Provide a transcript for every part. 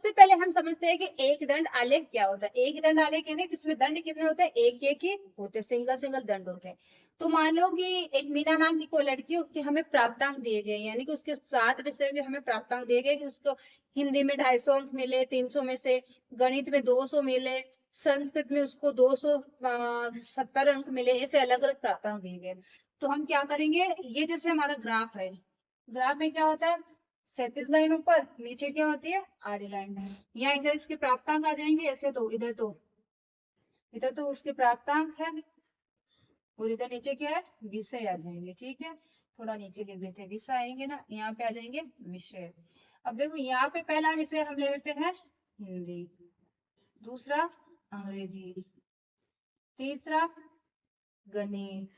सबसे पहले हम समझते हैं कि एक दंड आलेख क्या होता है। एक दंड आलेख यानी कि इसमें दंड कितने होते हैं, एक एक ही होते हैं, सिंगल सिंगल दंड होते हैं। तो मान लो कि एक मीना नाम की कोई लड़की है, उसके हमें प्राप्तांक दिए गए, यानी कि उसके 7 विषय के हमें प्राप्तांक दिए गए कि उसको हिंदी में 250 अंक मिले 300 में से, गणित में 200 मिले, संस्कृत में उसको 270 अंक मिले, ऐसे अलग अलग प्राप्तांक दिए गए। तो हम क्या करेंगे, ये जैसे हमारा ग्राफ है, ग्राफ में क्या होता है 37 लाइन ऊपर, नीचे क्या होती है आड़ी लाइन। यहाँ इधर इसके प्राप्तांक आ जाएंगे ऐसे, तो इधर तो उसके प्राप्तांक है, और इधर नीचे क्या है विषय आ जाएंगे। ठीक है, थोड़ा नीचे लिख देते हैं, विषय आएंगे ना, यहाँ पे आ जाएंगे विषय। अब देखो यहाँ पे पहला विषय हम ले लेते हैं हिंदी, दूसरा अंग्रेजी, तीसरा गणित,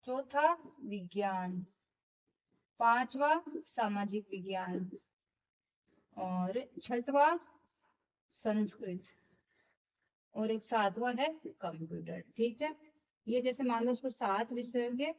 चौथा विज्ञान, पांचवा सामाजिक विज्ञान, और छठवा संस्कृत, और एक सातवां है कंप्यूटर। ठीक है, ये जैसे मान लो उसको 7 विषयों के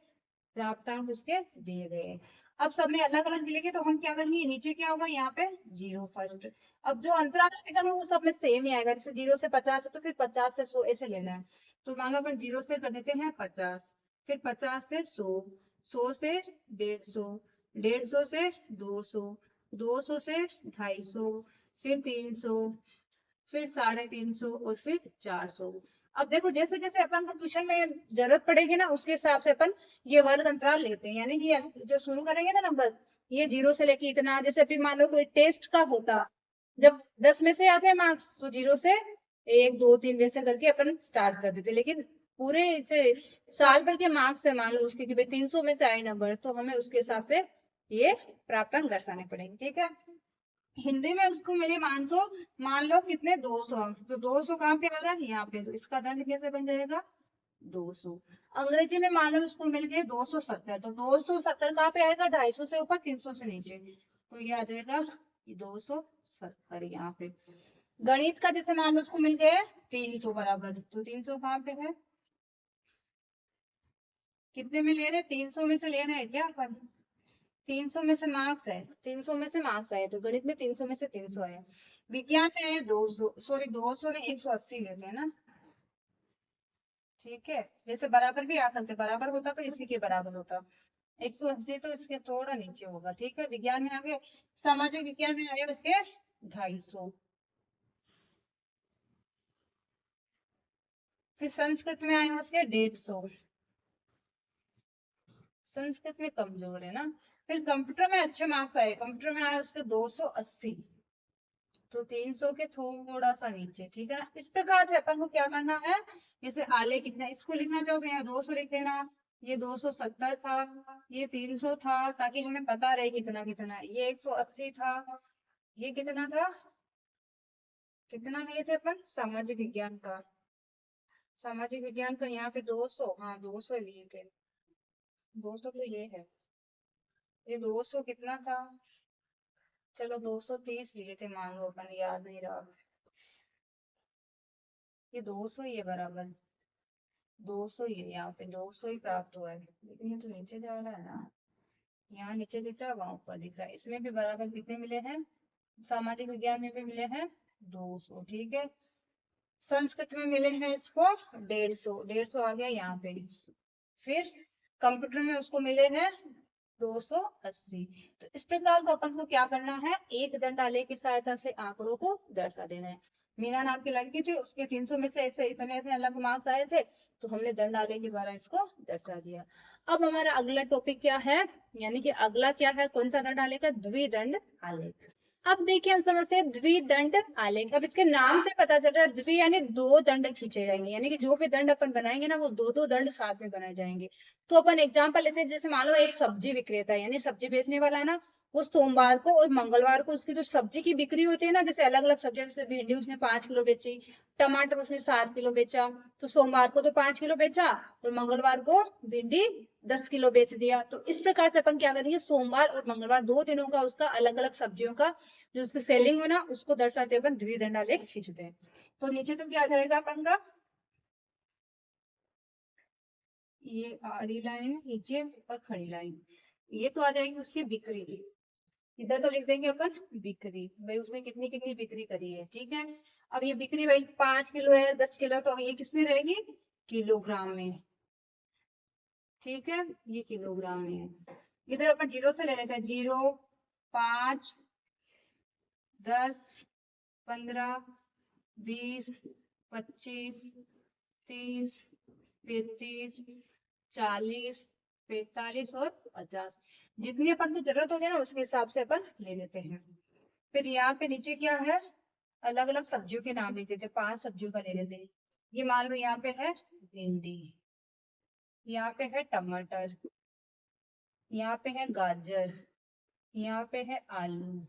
प्राप्तांक उसके दिए गए हैं। अब सब में अलग अलग मिलेंगे, तो हम क्या करेंगे, नीचे क्या होगा यहाँ पे जीरो फर्स्ट। अब जो अंतराल आएगा ना वो सब में सेम ही आएगा, जैसे 0 से 50 है तो फिर 50 से 100 ऐसे लेना है। तो मान लो अपन 0 से कर देते हैं 50, फिर 50 से 100, 100 से 150, 150 से 200, 200 से 250, फिर 300, फिर 350 और फिर 400। अब देखो जैसे जैसे अपन को ट्यूशन में जरूरत पड़ेगी ना, उसके हिसाब से अपन ये वर्ग अंतराल लेते हैं, यानी कि ये जो शुरू करेंगे ना नंबर, ये 0 से लेके इतना, जैसे अभी मान लो कोई टेस्ट का होता, जब 10 में से आते हैं मार्क्स, तो 0 से 1 2 3 वैसे करके अपन स्टार्ट कर देते। लेकिन पूरे इसे साल भर के मार्क्स है, मान लो उसके कि भाई 300 में से आए नंबर, तो हमें उसके हिसाब से ये प्राप्तांक दर्शाने पड़ेंगे। ठीक है, हिंदी में उसको मिले मान लो कितने 200 अंक, तो 200 कहाँ पे आ रहा है यहाँ पे, तो इसका दंड कैसे बन जाएगा 200। अंग्रेजी में मान लो उसको मिल गए 270, तो 270 कहाँ पे आएगा 250 से ऊपर 300 से नीचे, तो ये आ जाएगा 270 यहाँ पे। गणित का जैसे मान लो उसको मिल गए 300 बराबर, तो 300 कहाँ पे है, कितने में ले रहे 300 में से ले रहे हैं क्या अपन, 300 में से मार्क्स है, 300 में से मार्क्स आए, तो गणित में 300 में से 300 आए। विज्ञान में है 200, सॉरी 200 ने 180 लेते हैं ना। ठीक है, जैसे बराबर भी आ सकते, बराबर होता तो इसी के बराबर होता, 180 तो इसके थोड़ा नीचे होगा। ठीक है, विज्ञान में आगे, सामाजिक विज्ञान में आए उसके 250, फिर संस्कृत में आए उसके 150, संस्कृत में कमजोर है ना। फिर कंप्यूटर में अच्छे मार्क्स आए, कंप्यूटर में आए उसके 280, तो 300 के थोड़ा सा नीचे। ठीक है ना, इस प्रकार से अपन को क्या करना है, जैसे आले कितना इसको लिखना चाहोगे यहाँ 200 लिख देना, ये 270 था, ये 300 था, ताकि हमें पता रहे कितना कितना, ये 180 था, ये कितना था, कितना लिए थे अपन सामाजिक विज्ञान का, सामाजिक विज्ञान का यहाँ पे 200, हाँ 200 लिए थे, 200 तो ये है, ये 200 कितना था, चलो 230 लिए थे मान लो अपन, याद नहीं रहा, ये 200 ही है बराबर, 200 ही है, यहाँ पे 200 ही प्राप्त हुआ है, लेकिन ये तो नीचे जा रहा है ना, यहाँ नीचे दिख रहा है वहां ऊपर दिख रहा है, इसमें भी बराबर कितने मिले हैं, सामाजिक विज्ञान में भी मिले हैं 200। ठीक है, संस्कृत में मिले हैं इसको 150, 150 आ गया यहाँ पे, फिर कंप्यूटर में उसको मिले हैं 280। तो इस प्रकार को अपन को क्या करना है, एक दंड आलेख की सहायता से आंकड़ों को दर्शा देना है। मीना नाम की लड़की थी, उसके 300 में से ऐसे इतने ऐसे अलग मार्क्स आए थे, तो हमने दंड आलेख के द्वारा इसको दर्शा दिया। अब हमारा अगला टॉपिक क्या है, यानी कि अगला क्या है, कौन सा दंड आलेख है, द्विदंड आलेख। अब देखिए हम समझते हैं द्विदंड आलेख। अब इसके नाम से पता चल रहा है द्वि यानी दो दंड खींचे जाएंगे, यानी कि जो भी दंड अपन बनाएंगे ना वो दो दो दंड साथ में बनाए जाएंगे। तो अपन एग्जांपल लेते हैं, जैसे मान लो एक सब्जी विक्रेता है, यानी सब्जी बेचने वाला है ना, वो सोमवार को और मंगलवार को उसकी जो सब्जी की बिक्री होती है ना, जैसे अलग अलग सब्जियां, जैसे भिंडी उसने 5 किलो बेची, टमाटर उसने 7 किलो बेचा, तो सोमवार को तो 5 किलो बेचा और मंगलवार को भिंडी 10 किलो बेच दिया। तो इस प्रकार से अपन क्या करेंगे, सोमवार और मंगलवार 2 दिनों का उसका अलग अलग सब्जियों का जो उसकी सेलिंग हो ना, उसको दर्शाते अपन द्विदंड आलेख खींचते हैं। तो नीचे तो क्या आ जाएगा अपन का, ये आड़ी लाइन नीचे और खड़ी लाइन, ये तो आ जाएगी उसकी बिक्री, इधर तो लिख देंगे अपन बिक्री, भाई उसने कितनी कितनी बिक्री करी है, ठीक है। अब ये बिक्री भाई 5 किलो है, 10 किलो, तो ये किसमें रहेगी, किलोग्राम में, ठीक है, ये किलोग्राम में है। इधर अपन जीरो से ले लेते हैं, 0, 5, 10, 15, 20, 25, 30, 35, 40, 45 और 50, जितनी अपन को जरूरत होगी ना उसके हिसाब से अपन ले लेते हैं। फिर यहाँ पे नीचे क्या है, अलग अलग सब्जियों के नाम लिख देते, 5 सब्जियों का ले लेते हैं। ये मान लो यहाँ पे है भिंडी, यहाँ पे है टमाटर, यहाँ पे है गाजर, यहाँ पे है आलू,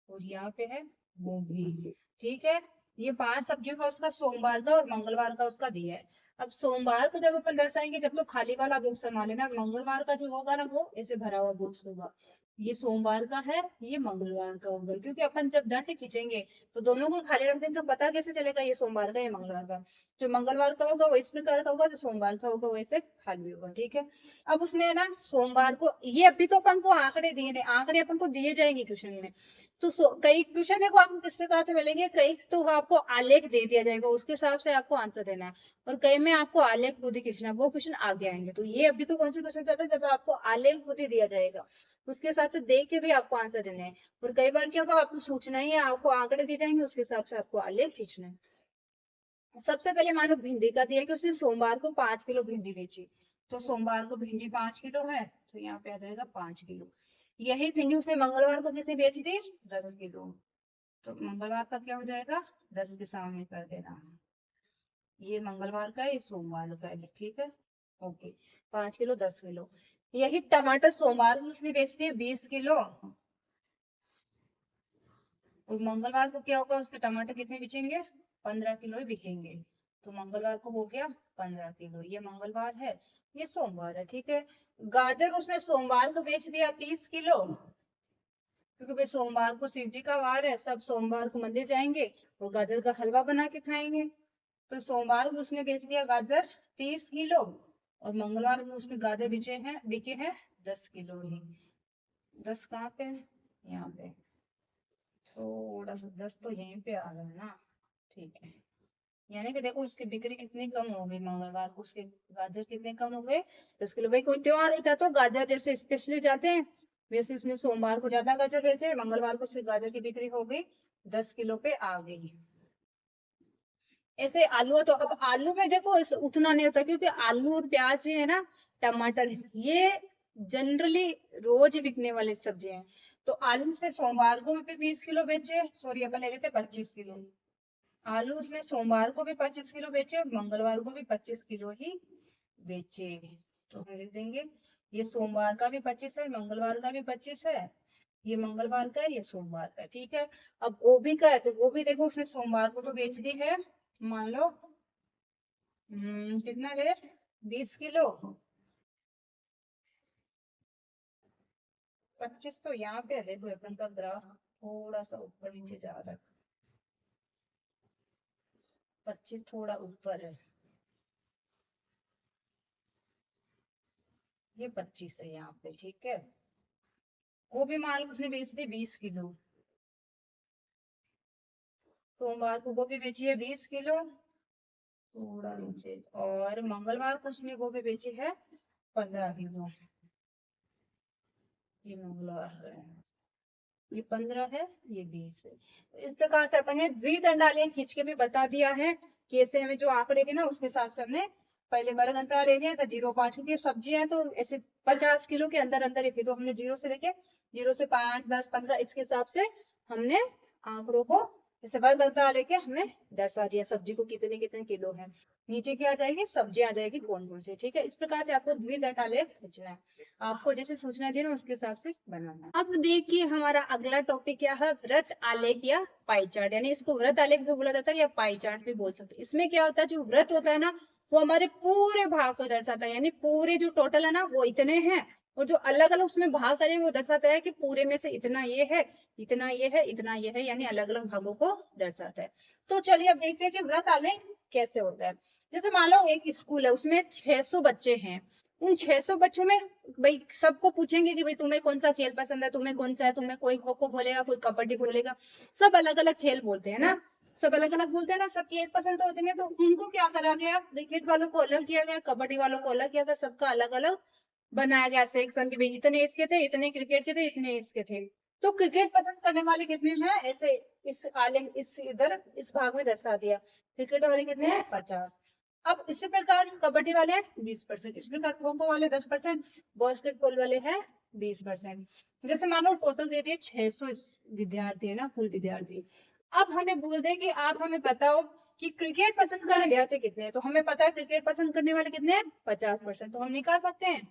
और यहाँ पे है गोभी, ठीक है। ये 5 सब्जियों का उसका सोमवार का और मंगलवार का उसका दिया है। अब सोमवार को जब अपन दर्शाएंगे, जब तो खाली वाला बॉक्स संभाले ना, मंगलवार का जो होगा ना वो ऐसे भरा हुआ बॉक्स होगा, ये सोमवार का है, ये मंगलवार का होगा, क्योंकि अपन जब दंड खींचेंगे तो दोनों को खाली रख देंगे, तो पता कैसे चलेगा ये सोमवार का या मंगलवार का। जो मंगलवार का होगा वो इस प्रकार का होगा, जो सोमवार का होगा वैसे खाली होगा, ठीक है। अब उसने ना सोमवार को, ये अभी तो अपन को आंकड़े दिए नहीं, आंकड़े अपन को दिए जाएंगे क्वेश्चन में। तो कई क्वेश्चन देखो आपको किस प्रकार से मिलेंगे, कई तो आपको आलेख दे दिया जाएगा, उसके हिसाब से आपको आंसर देना है, और कई में आपको आलेख खुद ही खींचना, वो क्वेश्चन आगे आएंगे। तो ये अभी तो कौन से क्वेश्चन चल रहे हैं, जब आपको आलेख खुद ही दिया जाएगा, उसके हिसाब से देख के भी आपको आंसर देने हैं। और कई बार क्या होगा, आपको सोचना ही है, आपको आंकड़े दिए जाएंगे, उसके हिसाब से आपको आलेख खींचना है। सबसे पहले मान लो भिंडी का दिया कि उसने सोमवार को 5 किलो भिंडी बेची, तो सोमवार को भिंडी 5 किलो है, तो यहाँ पे आ जाएगा 5 किलो। यही भिंडी उसने मंगलवार को कितनी बेची थी, 10 किलो, तो मंगलवार का क्या हो जाएगा, 10 के सामने कर देना, ये मंगलवार का है, ये सोमवार का है, ठीक है, ओके। 5 kilo 10 kilo. यही टमाटर सोमवार को उसने बेच दिए 20 किलो, और मंगलवार को क्या होगा, उसके टमाटर कितने बिकेंगे, 15 किलो ही बिकेंगे, तो मंगलवार को हो गया 15 किलो, ये मंगलवार है, ये सोमवार है, ठीक है। गाजर उसने सोमवार को बेच दिया 30 किलो, क्योंकि भाई सोमवार को शिव जी का वार है, सब सोमवार को मंदिर जाएंगे और गाजर का हलवा बना के खाएंगे, तो सोमवार को उसने बेच दिया गाजर 30 किलो, और मंगलवार को उसने गाजर बिके हैं 10 किलो ही। 10 कहाँ पे है, यहाँ पे, थोड़ा सा 10 तो यहीं पे आ रहा है ना, ठीक है। यानी कि देखो उसकी बिक्री कितनी कम हो गई, मंगलवार को उसके गाजर कितने कम हो गए, 10 किलो। भाई कोई त्योहार होता तो गाजर जैसे स्पेशली जाते हैं, वैसे उसने सोमवार को ज्यादा गाजर बेचे, मंगलवार को उसकी गाजर की बिक्री हो गई 10 किलो पे आ गई। ऐसे आलू, तो अब आलू में देखो उतना नहीं होता, क्योंकि आलू और प्याज है ना, टमाटर, ये जनरली रोज बिकने वाली सब्जी हैं। तो आलू उसने सोमवार को भी 20 किलो बेचे, सॉरी अपन ले लेते 25 किलो। आलू उसने सोमवार को भी 25 किलो बेचे और मंगलवार को भी 25 किलो ही बेचे, तो हम लिख देंगे ये सोमवार का भी 25 है, मंगलवार का भी 25 है, ये मंगलवार का है, ये सोमवार का है, ठीक है। अब गोभी का है, तो गोभी देखो उसने सोमवार को तो बेच दी है, मान लो कितना है, 20 किलो, 25 तो यहाँ पे है, देखो अपन का ग्राफ थोड़ा सा ऊपर नीचे जा रहा है, 25 थोड़ा ऊपर है, ये 25 है यहाँ पे, ठीक है। गोभी मान लो उसने बेच दी 20 किलो, सोमवार को गोभी बेची है 20 किलो, थोड़ा नीचे, और मंगलवार को उसने गोभी बेची है 15 किलो, ये मंगलवार है, ये 15 है, ये 20 है। तो इस प्रकार से अपन ने द्विदंडालेख खींच के भी बता दिया है कि ऐसे हमें जो आंकड़े थे ना उसके हिसाब से हमने पहले वर्ग अंतराल ले लिया था 0.5, क्योंकि सब्जियां तो ऐसे 50 किलो के अंदर अंदर ही थी, तो हमने 0 से लेके 0 से 5, 10, 15 इसके हिसाब से हमने आंकड़ों को जैसे वर्ग अंतराल लेके हमने दर्शा दिया, सब्जी को कितने कितने किलो है, नीचे क्या आ जाएगी, सब्जी आ जाएगी कौन कौन सी, ठीक है। इस प्रकार से आपको द्विदंडालेख खींचना है, आपको जैसे सूचना दी ना उसके हिसाब से बनाना है। अब देखिए हमारा अगला टॉपिक क्या है, व्रत आलेख या पाई चार्ट, यानी इसको व्रत आलेख भी बोला जाता है या पाई चार्ट भी बोल सकते हैं। इसमें क्या होता है, जो व्रत होता है ना वो हमारे पूरे भाग को दर्शाता है, यानी पूरे जो टोटल है ना वो इतने हैं, और जो अलग अलग उसमें भाग करे वो दर्शाता है कि पूरे में से इतना ये है, इतना ये है, इतना ये है, यानी अलग अलग भागों को दर्शाता है। तो चलिए अब देखते हैं कि व्रत आलेख कैसे होता है। जैसे मान लो एक स्कूल है, उसमें 600 बच्चे हैं, उन 600 बच्चों में भाई सबको पूछेंगे कि भाई तुम्हें कौन सा खेल पसंद है, तुम्हें कौन सा है, तुम्हें कोई खो खो बोलेगा, कोई कबड्डी बोलेगा, सब अलग अलग खेल बोलते हैं ना, सब अलग अलग बोलते हैं ना, सब खेल पसंद होते हैं। तो उनको क्या करा गया, क्रिकेट वालों को अलग किया गया, कबड्डी वालों को अलग किया गया, सबका अलग अलग बनाया गया सेक्शन, की भाई इतने इसके थे, इतने क्रिकेट के थे, इतने इसके थे। तो क्रिकेट पसंद करने वाले कितने हैं, ऐसे इस आलेख इस इधर इस भाग में दर्शा दिया, क्रिकेट वाले कितने हैं 50। अब इसी प्रकार कबड्डी वाले 20%, इस प्रकार खो खो वाले 10%, बास्केटबॉल वाले हैं 20%। जैसे मानो टोटल दे दिए 600 विद्यार्थी है ना, कुल विद्यार्थी। अब हमें बोल दे कि आप हमें बताओ कि क्रिकेट पसंद करने विद्यार्थी कितने हैं, तो हमें पता है क्रिकेट पसंद करने वाले कितने हैं 50%, तो हम निकाल सकते हैं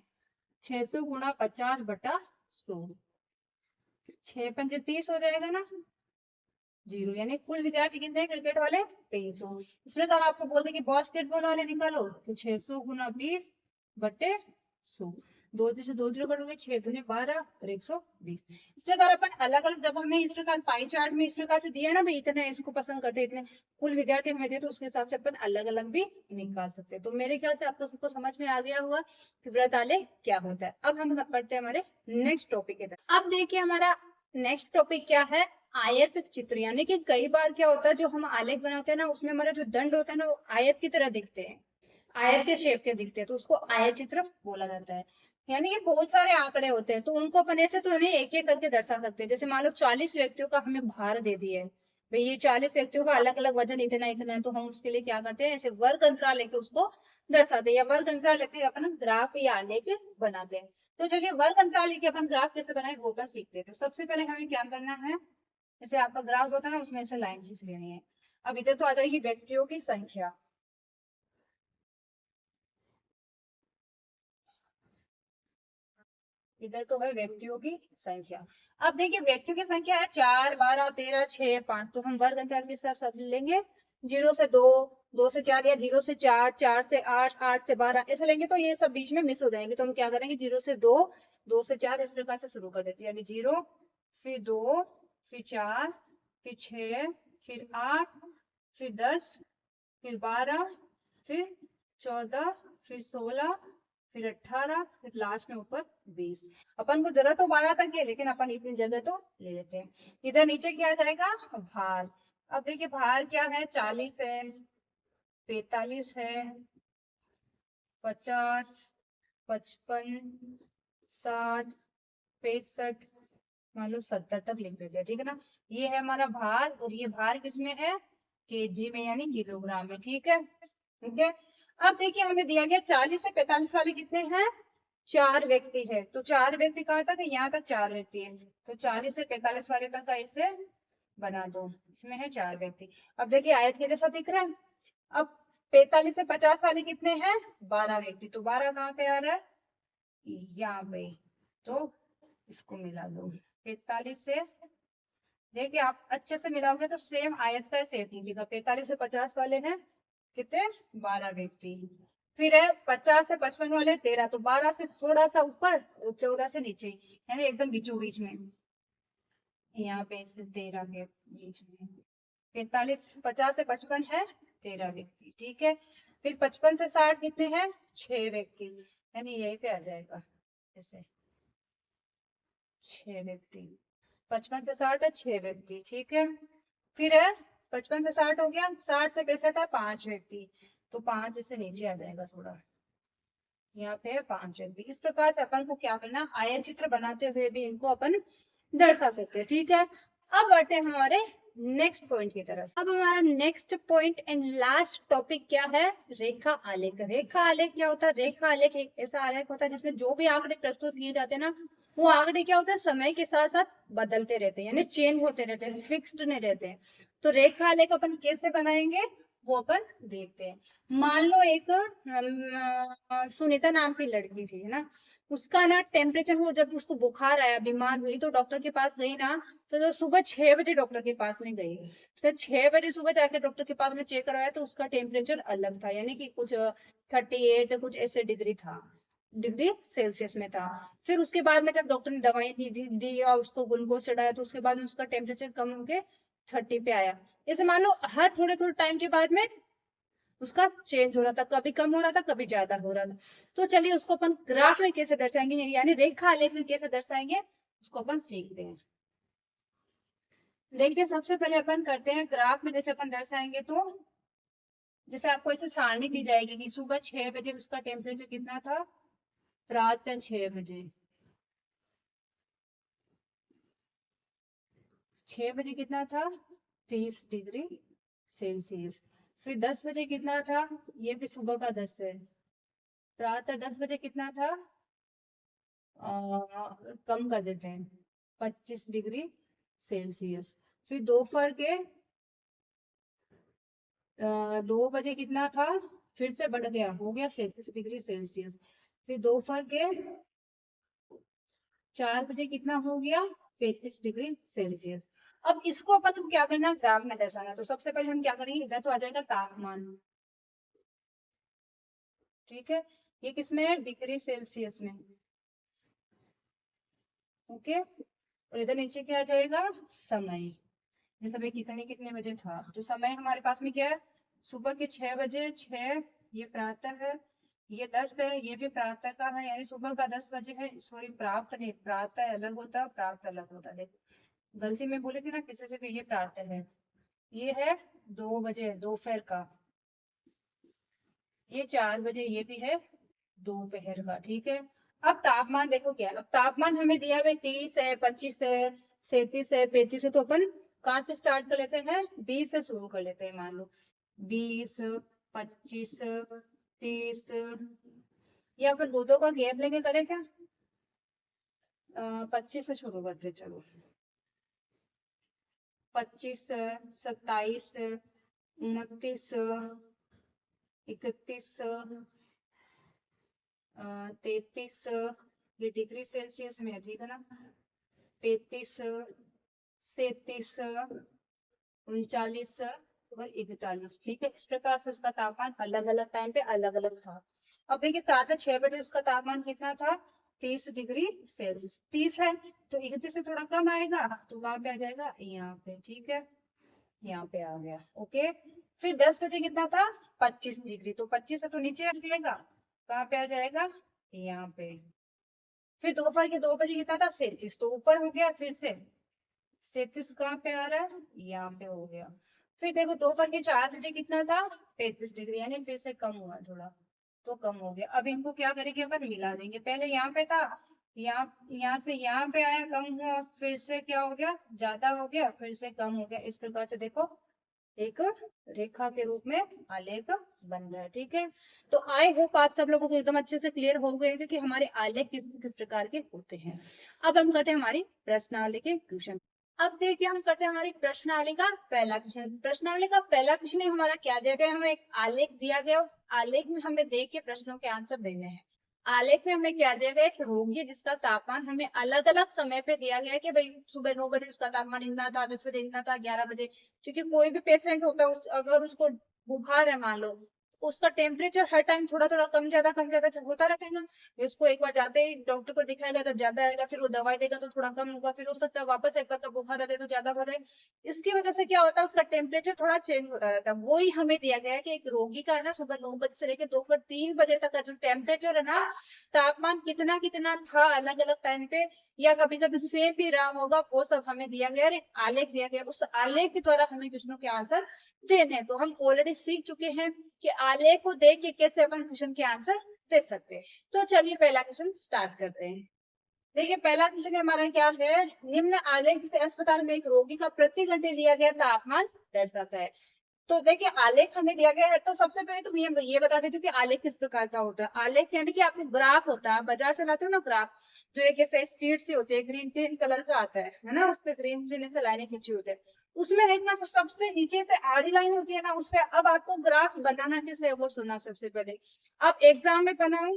600 गुणा 50 बटा 100, 6 पंजे 30 हो जाएगा ना, 0, यानी कुल विद्यार्थी कितने हैं क्रिकेट वाले 300। इस प्रकार आपको बोल दे कि बास्केटबॉल वाले निकालो, तो 600 गुना 20 बटे 100, 2 से 2 जीरो कटोगे, 6 दूनी 12 और 120। इस प्रकार अपन अलग अलग, जब हमें इस प्रकार पाई चार्ट में इस प्रकार से दिया ना भाई इतने इसको पसंद करते, इतने कुल विद्यार्थी हमें दे, तो उसके हिसाब से अपन अलग अलग भी निकाल सकते हैं। तो मेरे ख्याल से आपको सबको समझ में आ गया हुआ कि वृत्त आलेख क्या होता है। अब हम पढ़ते हैं हमारे नेक्स्ट टॉपिक की तरफ। अब देखिए हमारा नेक्स्ट टॉपिक क्या है, आयत चित्र। यानी कि कई बार क्या होता है, जो हम आलेख बनाते हैं ना उसमें हमारा जो दंड होता है ना वो आयत की तरह दिखते हैं, आयत के शेप के दिखते हैं, तो उसको आयत चित्र बोला जाता है। यानी कि बहुत सारे आंकड़े होते हैं, तो उनको अपन ऐसे तो नहीं एक एक करके दर्शा सकते हैं। जैसे मान लो 40 व्यक्तियों का हमें भार दे दिया है, भाई ये 40 व्यक्तियों का अलग अलग वजन इतना इतना है, तो हम उसके लिए क्या करते हैं, ऐसे वर्ग अंतराल लेके उसको दर्शाते हैं, या वर्ग अंतराल लेके अपन ग्राफ या आलेख बनाते हैं। तो चलिए वर्ग अंतराल लेके अपन ग्राफ कैसे बनाए वो अपन सीखते हैं। तो सबसे पहले हमें क्या करना है, जैसे आपका ग्राफ होता है ना उसमें से लाइन खींच लेनी है। अब इधर तो आ जाएगी व्यक्तियों की संख्या, इधर तो है व्यक्तियों की संख्या। अब देखिए व्यक्तियों की संख्या है 4 12 13 6 5, तो हम वर्ग अंतराल के साथ लेंगे 0 से 2, 2 से 4, या 0 से 4, 4 से 8, 8 से 12 ऐसे लेंगे, तो ये सब बीच में मिस हो जाएंगे। तो हम क्या करेंगे 0 से 2, 2 से 4 इस प्रकार से शुरू कर देते हैं, यानी 0 फिर 2 फिर 4 फिर 6 फिर 8 फिर 10 फिर 12 फिर 14 फिर 16 फिर 18 फिर लास्ट में ऊपर 20। अपन को जरूरत तो 12 तक है, लेकिन अपन इतनी जगह तो ले लेते हैं। इधर नीचे क्या आ जाएगा भार। अब देखिए भार क्या है, 40 है, 45 है, 50, 55, 60, 65, मान लो 70 तक लिख देते हैं, ठीक है ना। ये है हमारा भार, और ये भार किसमें है, केजी में यानी किलोग्राम में, ठीक है। ठीक है, अब देखिए हमें दिया गया 40 से 45 वाले कितने हैं, 4 व्यक्ति है, तो 4 व्यक्ति कहाँ तक है, यहाँ तक 4 व्यक्ति है, तो 40 से 45 वाले तक का इसे बना दो, इसमें है 4 व्यक्ति। अब देखिए आयत के जैसा दिख रहा है। अब 45 से 50 वाले कितने हैं, 12 व्यक्ति, तो 12 कहाँ पे आ रहा है, यहाँ पे, तो इसको मिला दो। 45 से, देखिए आप अच्छे से मिलाओगे तो सेम आयत का सेट दिखेगा। 45 से 50 वाले हैं कितने, 12 व्यक्ति। फिर है 50 से 55 वाले 13, तो 12 से थोड़ा सा ऊपर, 14 से नीचे, यानी एकदम बीचों बीच में, यहाँ पे से 13 के बीच में। 45 50 से 55 है 13 व्यक्ति, ठीक है। फिर 55 से 60 कितने हैं, 6 व्यक्ति, यानी यही पे आ जाएगा ऐसे 6 व्यक्ति। 55 से 60 है 6 व्यक्ति, ठीक है। फिर है 55 से 60 हो गया, 60 से 65 है 5 व्यक्ति, तो 5 इससे नीचे आ जाएगा थोड़ा, यहाँ पे है 5 व्यक्ति। इस प्रकार से अपन को क्या करना, आयत चित्र बनाते हुए भी इनको अपन दर्शा सकते हैं, ठीक है। अब बढ़ते हैं हमारे नेक्स्ट पॉइंट की तरफ। अब हमारा next point and last topic क्या है, रेखा आलेख। रेखा आलेख क्या होता है, रेखा आलेख एक ऐसा आलेख होता है जिसमें जो भी आंकड़े प्रस्तुत किए जाते हैं ना, वो आंकड़े क्या होता है समय के साथ साथ बदलते रहते हैं, यानी चेंज होते रहते हैं, फिक्स्ड नहीं रहते हैं। तो रेखा आलेख अपन कैसे बनाएंगे वो अपन देखते हैं। मान लो एक सुनीता नाम की लड़की थी, है ना, उसका ना टेम्परेचर, वो जब उसको बुखार आया, बीमार हुई, तो डॉक्टर के पास गई ना, तो सुबह 6 बजे डॉक्टर के पास में गई, उसने 6 बजे सुबह जाके डॉक्टर के पास में चेक करवाया, तो उसका टेम्परेचर अलग था, यानी कि कुछ 38 कुछ ऐसे डिग्री था, डिग्री सेल्सियस में था। फिर उसके बाद में जब डॉक्टर ने दवाई दी और उसको ग्लूकोज चढ़ाया, तो उसके बाद में उसका टेम्परेचर कम होके 30 पे आया। जैसे मान लो हर थोड़े थोड़े टाइम के बाद में उसका चेंज हो रहा था, कभी कम हो रहा था, कभी ज्यादा हो रहा था। तो चलिए उसको अपन ग्राफ में कैसे दर्शाएंगे, यानी रेखा आलेख में कैसे दर्शाएंगे, उसको अपन सीखते हैं। देखिए सबसे पहले अपन करते हैं ग्राफ में, जैसे अपन दर्शाएंगे तो जैसे आपको ऐसे सारणी दी जाएगी कि सुबह 6 बजे उसका टेम्परेचर कितना था, प्रातः 6 बजे, 6 बजे कितना था, 30 डिग्री सेल्सियस। फिर 10 बजे कितना था, ये भी सुबह का 10 है, प्रातः 10 बजे कितना था, कम कर देते हैं, 25 डिग्री सेल्सियस। फिर दोपहर के 2 बजे कितना था, फिर से बढ़ गया, हो गया 37 डिग्री सेल्सियस। फिर दोपहर के 4 बजे कितना हो गया, 35 डिग्री सेल्सियस। अब इसको अपन को क्या करना है, ग्राफ में दर्शाना। तो सबसे पहले हम क्या करेंगे, इधर तो आ जाएगा तापमान, ठीक है, ये किसमें है, डिग्री सेल्सियस में, ओके। और इधर नीचे क्या आ जाएगा, समय, ये समय कितने कितने बजे था। तो समय हमारे पास में क्या है, सुबह के 6 बजे, 6, ये प्रातः है, ये 10 है, ये भी प्रातः का है, यानी सुबह का 10 बजे है। सॉरी, प्राप्त नहीं, प्रातः अलग होता है, प्राप्त अलग होता है। देखो गलती में बोले थे ना किसी से भी, ये प्रातः है, ये है 2 बजे दोपहर का, ये 4 बजे, ये भी है दोपहर का, ठीक है। अब तापमान देखो क्या है, अब तापमान हमें दिया हुआ 30 है, 25 है, 37 है, 35 है। तो अपन कहाँ से स्टार्ट कर लेते हैं, 20 से शुरू कर लेते हैं। मान लो 20, 25, 30, या अपन दो दो का गैप लेके करें क्या, 25 से शुरू करते, चलो 25, 27, 29, 31, 33, ये डिग्री सेल्सियस में है, ठीक है ना, 35, 37, 39 और 41, ठीक है। इस प्रकार से उसका तापमान अलग अलग टाइम पे अलग अलग था। अब देखिए प्रातः 6 बजे उसका तापमान कितना था, 30 डिग्री सेल्सियस, 30 है तो 31 से थोड़ा कम आएगा, तो वहां पे आ जाएगा, यहाँ पे, ठीक है, यहाँ पे आ गया, ओके। फिर 10 बजे कितना था, 25 डिग्री, तो 25 से तो नीचे आ जाएगा, कहाँ पे आ जाएगा, यहाँ पे। फिर दोपहर के 2 बजे कितना था, 37, तो ऊपर हो गया, फिर से 37 कहाँ पे आ रहा है, यहाँ पे हो गया। फिर देखो दोपहर के 4 बजे कितना था, 35 डिग्री, यानी फिर से कम हुआ थोड़ा, तो कम हो गया। अब इनको क्या करेंगे, अपन मिला देंगे, पहले यहाँ पे था, यहाँ यहाँ से यहाँ पे आया, कम हुआ, फिर से क्या हो गया, ज्यादा हो गया, फिर से कम हो गया। इस प्रकार से देखो एक रेखा के रूप में आलेख बन रहा है, ठीक है। तो आई होप आप सब लोगों को एकदम अच्छे से क्लियर हो गए कि हमारे आलेख किस किस प्रकार के होते हैं। अब हम करते हैं हमारी प्रश्नावली के क्वेश्चन। अब देखिए हम करते हैं हमारी प्रश्नावली का पहला क्वेश्चन। प्रश्नावली का पहला क्वेश्चन हमारा क्या दिया गया, हमें एक आलेख दिया गया, आलेख में हमें देख के प्रश्नों के आंसर देने हैं। आलेख में हमें क्या दिया गया, एक रोगी जिसका तापमान हमें अलग अलग समय पे दिया गया है कि भाई सुबह 9 बजे उसका तापमान इतना था, 10 बजे इतना था, 11 बजे। क्योंकि कोई भी पेशेंट होता है अगर उसको बुखार है मान लो, उसका टेम्परेचर हर टाइम थोड़ा थोड़ा कम ज्यादा होता रहता है ना। उसको एक बार जाते ही डॉक्टर को दिखाएगा तब ज्यादा आएगा, फिर वो दवाई देगा तो थोड़ा कम होगा, फिर हो सकता है वापस एक बार का बुखार रहता है तो ज्यादा हो जाए। इसकी वजह से क्या होता है, उसका टेम्परेचर थोड़ा चेंज होता रहता है। वही हमें दिया गया है कि एक रोगी का है ना, सुबह 9 बजे से लेकर दोपहर 3 बजे तक का जो टेम्परेचर है ना, तापमान कितना कितना था अलग अलग टाइम पे, या कभी कभी सेम भी रहा होगा, वो सब हमें दिया गया, एक आलेख दिया गया। उस आलेख के द्वारा हमें क्वेश्चनों के आंसर देने। तो हम ऑलरेडी सीख चुके हैं कि आलेख को देख के कैसे अपन क्वेश्चन के आंसर दे सकते हैं। तो चलिए पहला क्वेश्चन स्टार्ट करते हैं। देखिए पहला क्वेश्चन हमारा क्या है, निम्न आलेख से अस्पताल में एक रोगी का प्रति घंटे लिया गया तापमान दर्शाता है। तो देखिए आलेख हमें दिया गया है, तो सबसे पहले तो ये बता देती हूँ कि आलेख किस प्रकार का होता है। आलेख यानी कि आपको ग्राफ होता है, बाजार से लाते हो ना ग्राफ, जो एक ऐसे स्ट्रीट से होते हैं, ग्रीन ग्रीन कलर का आता है ना, उस पे ग्रीन ग्रीन ऐसे लाइनें खींची होते हैं। उसमें देखना जो सबसे नीचे से आड़ी लाइन होती है ना, उस पे अब आपको ग्राफ बनाना कैसे है वो सुनना। सबसे पहले आप एग्जाम में बनाओ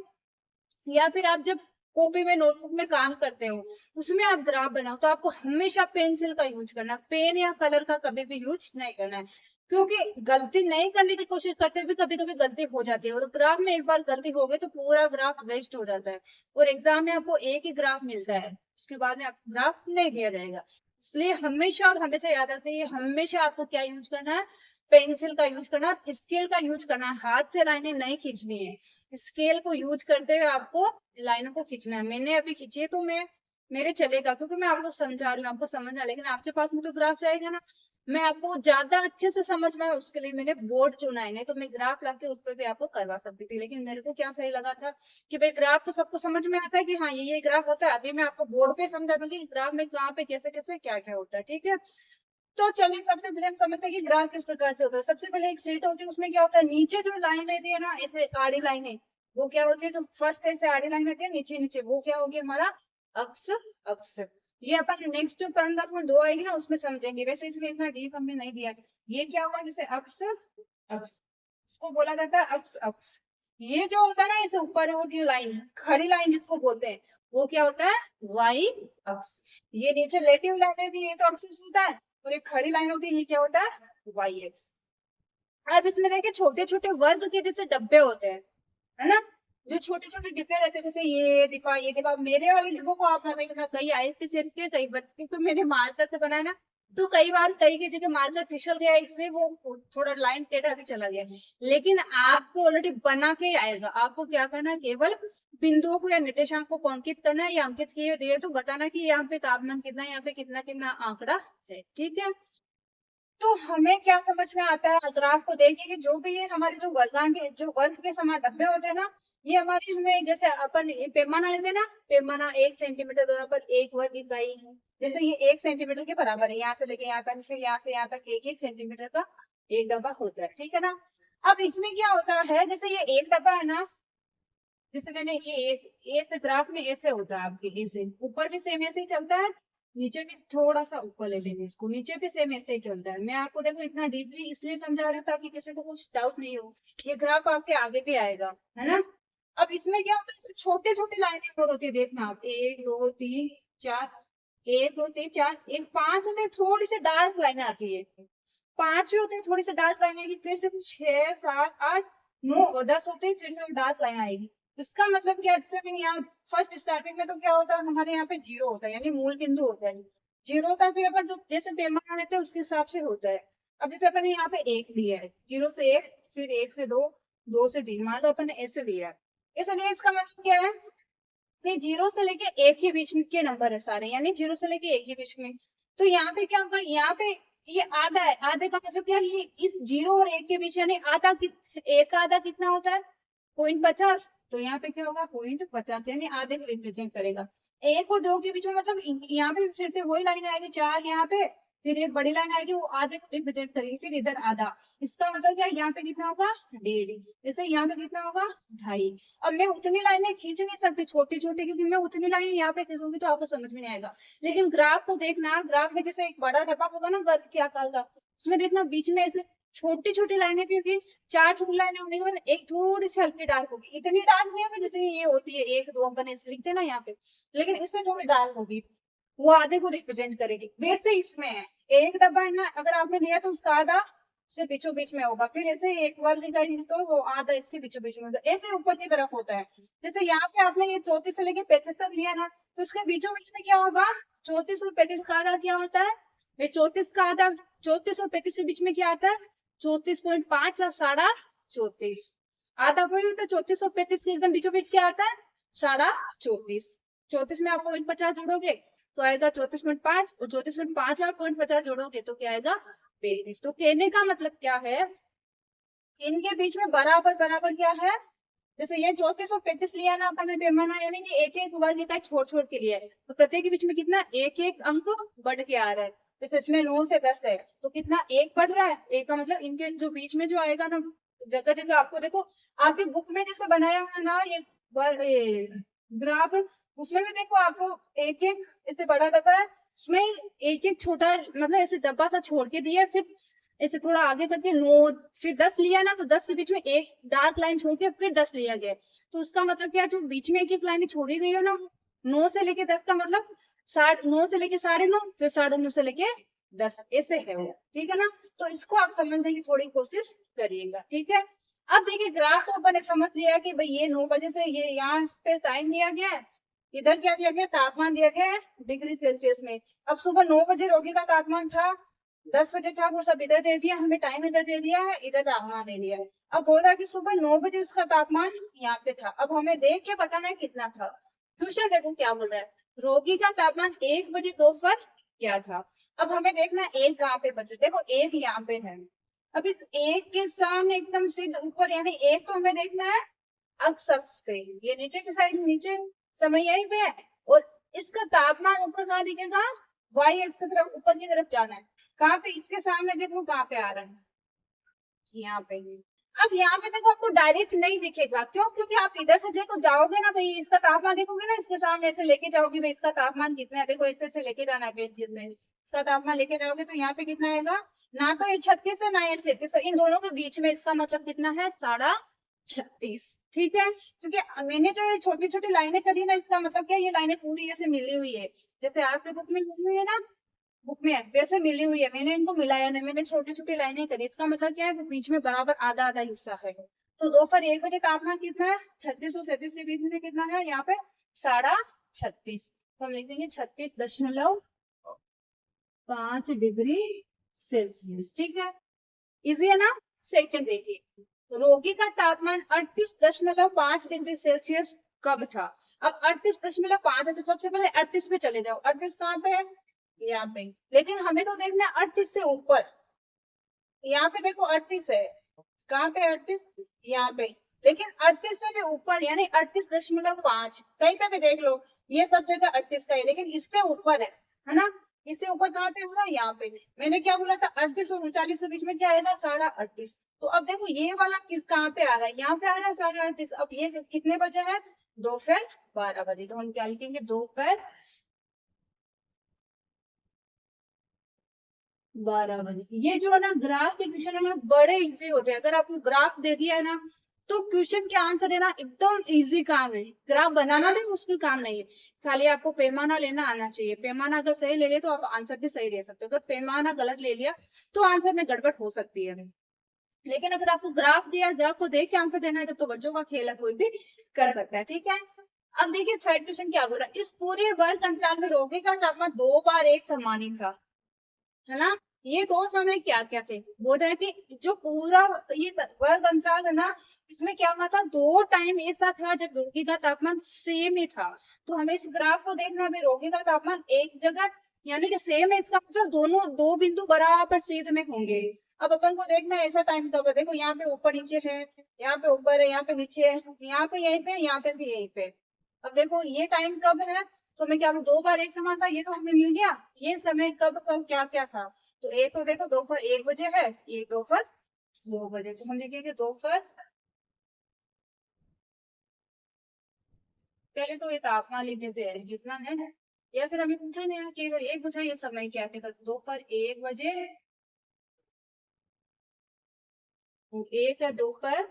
या फिर आप जब कॉपी में नोटबुक में काम करते हो उसमें आप ग्राफ बनाओ, तो आपको हमेशा पेंसिल का यूज करना, पेन या कलर का कभी भी यूज नहीं करना है। क्योंकि गलती नहीं करने की कोशिश करते हुए कभी कभी गलती हो जाती है, और ग्राफ में एक बार गलती हो गई तो पूरा ग्राफ वेस्ट हो जाता है, और एग्जाम में आपको एक ही ग्राफ मिलता है, उसके बाद में आपको ग्राफ नहीं दिया जाएगा। इसलिए हमेशा और हमेशा याद रखिए, हमेशा आपको क्या यूज करना है, पेंसिल का यूज करना, स्केल का यूज करना, हाथ से लाइनें नहीं खींचनी है, स्केल को यूज करते हुए आपको लाइनों को खींचना है। मैंने अभी खींची है तो मैं मेरे चलेगा, क्योंकि मैं आपको समझा रही हूँ, आपको समझ ना, लेकिन आपके पास में तो ग्राफ रहेगा ना, मैं आपको ज्यादा अच्छे से समझ में आए उसके लिए मैंने बोर्ड चुना है, नहीं तो मैं ग्राफ लाके उस पर भी आपको करवा सकती थी। लेकिन मेरे को क्या सही लगा था कि भाई ग्राफ तो सबको समझ में आता है कि हाँ ये ग्राफ होता है, अभी मैं आपको बोर्ड पे समझा दूंगी ग्राफ में कहाँ पे कैसे कैसे क्या क्या होता है, ठीक है। तो चलिए सबसे पहले हम समझते हैं कि ग्राफ किस प्रकार से होता है। सबसे पहले एक शीट होती है, उसमें क्या होता है, नीचे जो लाइन रहती है ना, ऐसे आड़ी लाइनें, वो क्या होती है, जो फर्स्ट ऐसे आड़ी लाइन रहती है नीचे नीचे, वो क्या होगी हमारा अक्ष अक्ष। ये अपन नेक्स्ट जो 15.2 आएगी ना उसमें समझेंगे, वैसे इसमें इतना डीप हमने नहीं दिया। ये क्या हुआ, जैसे अक्ष अक्ष, इसको बोला जाता है अक्ष अक्ष। ये जो होता है ना इसे ऊपर होती लाइन, खड़ी लाइन जिसको बोलते हैं, वो क्या होता है, वाई अक्ष। ये नीचे लेटी हुई लाइन रहती है, ये तो अक्ष होता है, और एक खड़ी लाइन होती है, ये क्या होता है, वाई एक्स। अब इसमें देखिए छोटे छोटे वर्ग के जैसे डब्बे होते हैं, है ना, जो छोटे छोटे डिब्बे रहते हैं, जैसे ये डिब्बा, मेरे वाले डिब्बों को आप ना देखना, कई आइस के शेप के, कई बत्ती, तो मैंने मार्कर से बनाया ना, तो कई बार कई की जगह मार्कर फिसल गया, इसलिए वो थोड़ा लाइन टेढ़ा भी चला गया। लेकिन आपको ऑलरेडी बना के आएगा, आपको क्या करना है, केवल बिंदुओं को या निर्देशांक को अंकित करना है, या अंकित किए दिए तो बताना कि यहाँ पे तापमान कितना है, यहाँ पे कितना कितना आंकड़ा है, ठीक है। तो हमें क्या समझ में आता है ग्राफ को देखिए कि जो भी ये हमारे जो वर्गांक है, जो वर्ग के समान डब्बे होते हैं ना, ये हमारे हमें जैसे अपन पैमाना लेते हैं ना, पैमाना 1 सेंटीमीटर बराबर 1 वर्ग इकाई, जैसे ये 1 सेंटीमीटर के बराबर है, यहाँ से लेके यहाँ तक, फिर यहाँ से यहाँ तक 1 1 सेंटीमीटर का एक डब्बा होता है, ठीक है ना। अब इसमें क्या होता है, जैसे ये एक डब्बा है ना, जैसे मैंने ये ए से ग्राफ में ऐसे होता है आपके, ए से ऊपर भी सेम ऐसे ही चलता है, नीचे भी थोड़ा सा ऊपर ले लेंगे इसको, नीचे भी सेम ऐसे ही चलता है। मैं आपको देखो इतना डीपली इसलिए समझा रहा था कि किसी को कुछ डाउट नहीं हो, ये ग्राफ आपके आगे भी आएगा, है ना। अब इसमें क्या होता है, छोटे छोटे लाइनें और होती है, देखना आप, 1 2 3 4, 1 2 3 4, एक 5 होते हैं, थोड़ी सी डार्क लाइनें आती है, 5 भी होते हैं थोड़ी सी डार्क लाइन आएगी, फिर से 6 7 8 9 और 10 होते हैं, फिर से डार्क लाइन आएगी। इसका मतलब क्या है, जैसे मैंने यहाँ फर्स्ट स्टार्टिंग में तो क्या होता है हमारे यहाँ पे जीरो होता है, यानी मूल बिंदु होता है, जीरो होता है, फिर अपन जो जैसे पैमाना लेते हैं उसके हिसाब से होता है। अब जैसे अपन ने यहाँ पे एक लिया है, 0 से 1, फिर 1 से 2, 2 से 3, मान लो अपन ने ऐसे लिया है, इसलिए इसका मतलब क्या है कि 0 से लेके 1 के बीच में के नंबर है सारे, यानी 0 से लेके 1 के बीच में। तो यहाँ पे क्या होगा, यहाँ पे ये आधा है, आधे का मतलब क्या है, ये इस 0 और 1 के बीच, यानी आधा, 1 का आधा कितना होता है, 0.50, तो यहाँ पे क्या होगा 0.50, यानी आधे को रिप्रेजेंट करेगा। 1 और 2 के बीच में मतलब यहाँ पे फिर से वही लाइन आएगी 4 यहाँ पे, फिर एक बड़ी लाइन आएगी वो आधे को रिप्रेजेंट करेगी, फिर इधर आधा, इसका मतलब क्या, यहाँ पे कितना होगा 1.5, जैसे यहाँ पे कितना होगा 2.5। अब मैं उतनी लाइनें खींच नहीं सकती छोटी छोटी, क्योंकि मैं उतनी लाइनें यहाँ पे खींचूंगी तो आपको समझ में नहीं आएगा। लेकिन ग्राफ को देखना, ग्राफ में जैसे एक बड़ा डब्बा होगा ना वर्ग के आकार का, उसमें देखना बीच में ऐसे छोटी छोटी लाइनें भी होगी, 4 छोटी लाइनें होने के बाद एक थोड़ी सी हल्की डार्क होगी, इतनी डार्क नहीं होगी जितनी ये होती है 1 2 अपन ऐसे लिखते हैं ना यहाँ पे, लेकिन इसमें थोड़ी डार्क होगी, वो आधे को रिप्रेजेंट करेगी। वैसे इसमें है, एक डब्बा है ना, अगर आपने लिया तो उसका आधा से बीचों बीच में होगा, फिर ऐसे एक वर्ग करेंगे तो वो आधा इसके बीचों बीच में होगा, ऐसे ऊपर की तरफ होता है। जैसे यहाँ पे आपने ये 34 से लेके 35 तक लिया ना, तो उसके बीचों बीच में क्या होगा, 34 और 35 का आधा क्या होता है, ये 34 का आधा, 34 और 35 के बीच में क्या आता है 34.5 और 34.5, आधा वही होता है 34 और 35 के एकदम बीचों बीच क्या आता है 34.5। 34 में आप 0.50 जोड़ोगे तो आएगा 34.5, और 34.5 में आप 0.50 जोड़ोगे तो क्या आएगा 35। तो कहने का मतलब क्या है, इनके बीच में बराबर बराबर क्या है, जैसे ये 34 और 35 लिया ना अपन ने पैमाना, यानी कि एक एक वर्ग इकाई छोड़ छोड़ के लिया है, तो प्रत्येक के बीच में कितना एक एक अंक बढ़ के आ रहा है। जैसे इसमें 9 से 10 है तो कितना एक बढ़ रहा है, एक का मतलब इनके जो बीच में जो आएगा ना, जगह जगह आपको देखो आपकी बुक में जैसे बनाया हुआ ना ये ग्राफ, उसमें भी देखो आपको एक एक ऐसे बड़ा डब्बा है, उसमें एक एक छोटा मतलब ऐसे डब्बा सा छोड़ के दिया, फिर ऐसे थोड़ा आगे करके 9 फिर 10 लिया ना, तो 10 के बीच में एक डार्क लाइन छोड़ के फिर 10 लिया गया, तो उसका मतलब क्या, जो बीच में एक एक लाइन छोड़ी गई है ना, 9 से लेके 10 का मतलब 9 से लेके 9:30, फिर 9:30 से लेके 10, ऐसे है वो, ठीक है ना। तो इसको आप समझने की थोड़ी कोशिश करिएगा, ठीक है। अब देखिए ग्राफ को अपन ने समझ लिया कि भाई ये 9 बजे से ये यहाँ पे टाइम दिया गया है, इधर क्या दिया गया तापमान दिया गया है डिग्री सेल्सियस में। अब सुबह 9 बजे रोगी का तापमान था, 10 बजे था वो सब इधर दे दिया, हमें टाइम इधर दे दिया है, इधर तापमान दे दिया है। अब बोल रहा है कि सुबह 9 बजे उसका तापमान यहाँ पे था। अब हमें देख के बताना है कितना था। क्वेश्चन देखो क्या बोल रहा है, रोगी का तापमान 1 बजे दोपहर क्या था। अब हमें देखना है एक कहाँ पे बचे, देखो एक यहाँ पे है। अब इस एक के सामने एकदम सीधे ऊपर, यानी एक तो हमें देखना है अक्ष अक्ष पे, ये नीचे की साइड नीचे समय यही पे है, और इसका तापमान ऊपर कहाँ दिखेगा, वाई अक्ष की तरफ ऊपर की तरफ जाना है। कहाँ पे, इसके सामने देखो कहाँ पे आ रहा है, यहाँ पे। अब यहाँ पे देखो आपको डायरेक्ट नहीं दिखेगा, क्यों, क्योंकि आप इधर से देखो जाओगे ना भाई, इसका तापमान देखोगे ना, इसके सामने ऐसे लेके जाओगे भाई, इसका तापमान कितना है, देखो ऐसे ऐसे लेके जाना है पेंसिल से, इसका तापमान लेके जाओगे तो यहाँ पे कितना आएगा, ना तो ये 36 है ना ये 37, इन दोनों के बीच में इसका मतलब कितना है, 36.5। ठीक है, क्योंकि मैंने जो ये छोटी छोटी लाइनें करी ना, इसका मतलब क्या, ये लाइनें पूरी ऐसे मिली हुई है, जैसे आपके बुक में मिली हुई है ना, बुक में वैसे मिली हुई है, मैंने इनको मिलाया नहीं, मैंने छोटी छोटी लाइनें करी, इसका मतलब क्या है, वो बीच में बराबर आधा आधा हिस्सा है। तो दोपहर 1 बजे तापमान कितना है, 36 और 37 के बीच में कितना है, यहाँ पे 36.5, तो हम लिख देंगे 36.5 डिग्री सेल्सियस। ठीक है, इजी है ना। सेकंड देखिए, रोगी का तापमान 38.5 डिग्री सेल्सियस कब था। अब 38.5 है तो सबसे पहले 38 पे चले जाओ, 38 कहाँ पे है, यहाँ पे, लेकिन हमें तो देखना है 38 से ऊपर, यहाँ पे देखो 38 है, कहाँ पे 38, यहाँ पे, लेकिन 38 से भी ऊपर यानी 38.5, कहीं पे भी देख लो, ये सब जगह 38 का है, लेकिन इससे ऊपर है ना, इससे ऊपर कहाँ पे हो रहा है, यहाँ पे। मैंने क्या बोला था, 38 और 39 के बीच में क्या आएगा, 38.5। तो अब देखो ये वाला किस कहाँ पे आ रहा है, यहाँ पे आ रहा है 38.5। अब ये कितने बजे है, दोपहर 12 बजे, तो हम क्या लिखेंगे, दोपहर 12 बजे। ये जो है ना ग्राफ के क्वेश्चन है ना बड़े इजी होते हैं, अगर आपको ग्राफ दे दिया है ना तो क्वेश्चन के आंसर देना एकदम इजी काम है, ग्राफ बनाना भी मुश्किल काम नहीं है, खाली आपको पैमाना लेना आना चाहिए। पैमाना अगर सही ले लिया तो आप आंसर भी सही दे सकते हो, अगर पैमाना गलत ले लिया तो आंसर में गड़बड़ हो सकती है। लेकिन अगर आपको ग्राफ दिया, ग्राफ को देख के आंसर देना है, जब तो बच्चों का खेल है, कोई भी कर सकता है। ठीक है, अब देखिए थर्ड क्वेश्चन क्या बोला, इस पूरे वर्ग अंतराल में रोगी का तापमान 2 बार एक समान ही था, है ना। ये दो समय क्या क्या थे, बोल रहे हैं कि जो पूरा ये वर्ग अंतराल है ना, इसमें क्या हुआ था, 2 टाइम ऐसा था जब रोगी का तापमान सेम ही था। तो हमें इस ग्राफ को देखना है, रोगी का तापमान एक जगह यानी कि सेम है, इसका मतलब दोनों दो बिंदु बराबर छेद में होंगे। अब अपन को देखना है ऐसा टाइम कब है, देखो यहाँ पे ऊपर नीचे है, यहाँ पे ऊपर है, यहाँ पे नीचे है, यहाँ पे यहीं पे, यहाँ पे भी यहीं पे। अब देखो ये टाइम कब है, तो हमें क्या 2 बार एक समान था, ये तो हमें मिल गया। ये समय कब कब क्या क्या था, तो एक तो देखो दोपहर 1 बजे है, एक दोपहर 2 बजे, तो हम लिखेंगे दोपहर, पहले तो ये तापमान लिख देते हैं कितना है, या फिर हमें पूछा नहीं है, केवल एक पूछा ये समय क्या क्या था, दोपहर 1 बजे और एक है दोपहर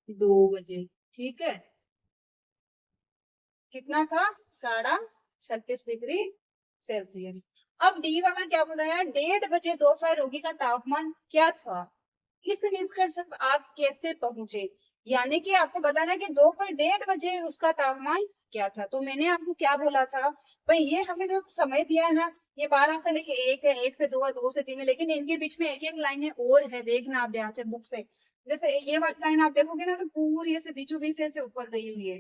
2 बजे। ठीक है, कितना था, 36.5 डिग्री सेल्सियस। अब डी वाला क्या बोला है, 1:30 बजे दोपहर रोगी का तापमान क्या था, इस निष्कर्ष पर आप कैसे पहुंचे। यानी कि आपको बताना है कि दोपहर 1:30 बजे उसका तापमान क्या था। तो मैंने आपको क्या बोला था भाई, ये हमें जो समय दिया है ना, ये 12 से लेके 1 है, 1 से 2 है, 2 से 3 है, लेकिन इनके बीच में एक एक लाइनें और है, देखना आप ध्यान से बुक से। जैसे ये वाली लाइन आप देखोगे ना तो पूरी ऐसे बीचों बीच से ऊपर गई हुई है,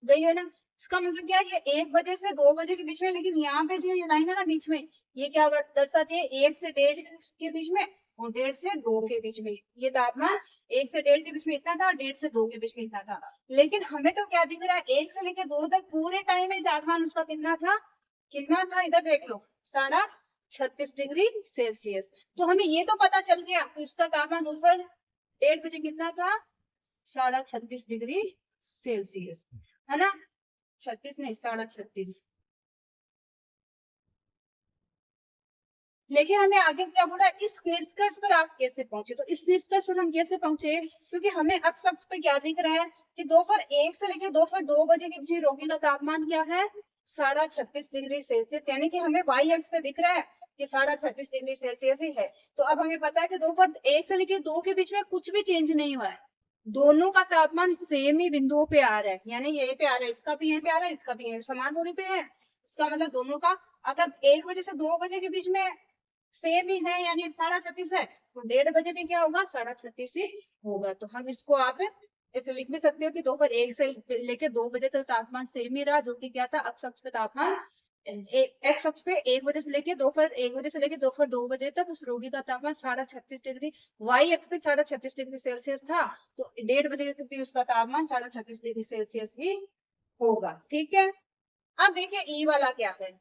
गई है ना। इसका मतलब क्या है, ये 1 बजे से 2 बजे के बीच में, लेकिन यहाँ पे जो ये लाइन है ना बीच में, ये क्या दर्शाती है, 1 से 1:30 के बीच में और 1:30 से 2 के बीच में। ये तापमान 1 से 1:30 के बीच में इतना था और 1:30 से 2 के बीच में इतना था। लेकिन हमें तो क्या दिख रहा है, 1 से लेकर 2 तक पूरे टाइम में तापमान उसका कितना था, कितना था, इधर देख लो, 36.5 डिग्री सेल्सियस। तो हमें ये तो पता चल गया कि उसका तापमान दोपहर 1:30 बजे कितना था, 36.5 डिग्री सेल्सियस, है ना। 36 नहीं, 36.5। लेकिन हमें आगे क्या बोला, इस निष्कर्ष पर आप कैसे पहुंचे। तो इस निष्कर्ष पर हम कैसे पहुंचे, क्योंकि हमें अक्ष अक्ष पे क्या दिख रहा है कि दोपहर 1 से लेकर दोपहर 2 बजे के बीच रोगी का तापमान क्या है, 36.5 डिग्री सेल्सियस, यानी कि हमें वाई अक्ष पे दिख रहा है कि 36.5 डिग्री सेल्सियस ही है। तो अब हमें पता है कि दोपहर 1 से लेकर 2 के बीच में कुछ भी चेंज नहीं हुआ है, दोनों का तापमान सेम ही बिंदुओं पे आ रहा है, यानी यहीं पे आ रहा है, इसका भी यहीं पे आ रहा है, इसका भी यहीं समान दूरी पे है, इसका मतलब दोनों का अगर 1 बजे से 2 बजे के बीच में सेम ही है यानी 36.5 है, तो 1:30 बजे भी क्या होगा, 36.5 ही होगा। तो हम इसको आप ऐसे लिख भी सकते हो कि दोपहर 1 से लेके 2 बजे तक तापमान सेम ही रहा, जो कि क्या था, अक्ष अक्ष पे तापमान, एक्स अक्ष पे 1 बजे से लेके दोपहर 1 बजे से लेके दोपहर 2 बजे तक उस रोगी का तापमान 36.5 डिग्री, वाई अक्ष पे 36.5 डिग्री सेल्सियस था, तो 1:30 बजे भी उसका तापमान 36.5 डिग्री सेल्सियस ही होगा। ठीक है, अब देखिए ई वाला क्या है।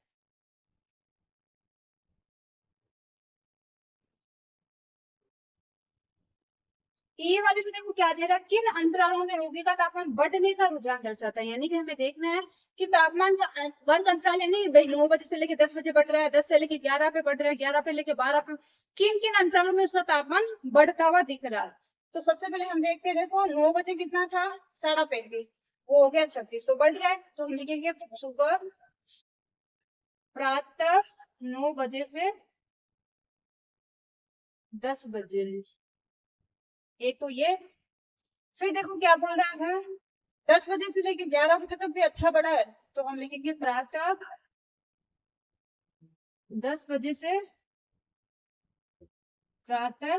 ये वाले में देखो क्या दे रहा है, किन अंतरालों में रोगी का तापमान बढ़ने का रुझान दर्शाता है, यानी कि हमें देखना है कि तापमान का वर्ग अंतराल, यानी भाई 9 बजे से लेके 10 बजे बढ़ रहा है, 10 से लेके 11 पे बढ़ रहा है, 11 पे लेके 12 पे, किन किन अंतरालों में उसका तापमान बढ़ता हुआ दिख रहा है। तो सबसे पहले हम देखते हैं, देखो 9 बजे कितना था, 35.5, वो हो गया 36, तो बढ़ रहा है, तो हम लिखेंगे सुबह प्रातः 9 बजे से 10 बजे, एक तो ये। फिर देखो क्या बोल रहा है, 10 बजे से लेके 11 बजे तक भी अच्छा बढ़ा है, तो हम लिखेंगे प्रातः 10 बजे से प्रातः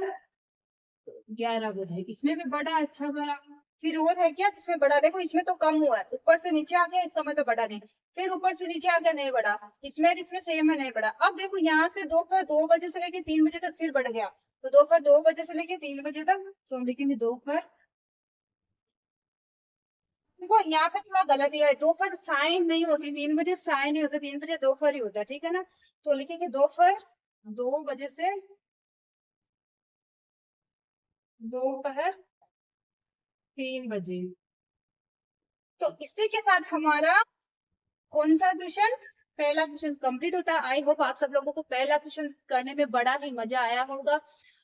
11 बजे, इसमें भी बड़ा अच्छा बड़ा। फिर और है क्या जिसमें बड़ा, देखो इसमें तो कम हुआ है, ऊपर से नीचे आ गया, इसका मतलब बड़ा नहीं, फिर ऊपर से नीचे आ गया, नहीं बढ़ा, इसमें सेम है, नहीं बढ़ा। अब देखो यहाँ से दोपहर 2 बजे से लेके 3 बजे तक फिर बढ़ गया, तो दोपहर 2 बजे से लेके 3 बजे तक, तो हम लिखेंगे दोपहर, देखो यहाँ पे थोड़ा गलत है, दोपहर साइन नहीं होती, 3 बजे साइन नहीं होता, 3 बजे दोपहर ही होता है, ठीक है ना। तो लिखेंगे दोपहर 2 बजे से दोपहर 3 बजे। तो इसी के साथ हमारा कौन सा क्वेश्चन, पहला क्वेश्चन कंप्लीट होता है। आई होप आप सब लोगों को पहला क्वेश्चन करने में बड़ा ही मजा आया होगा।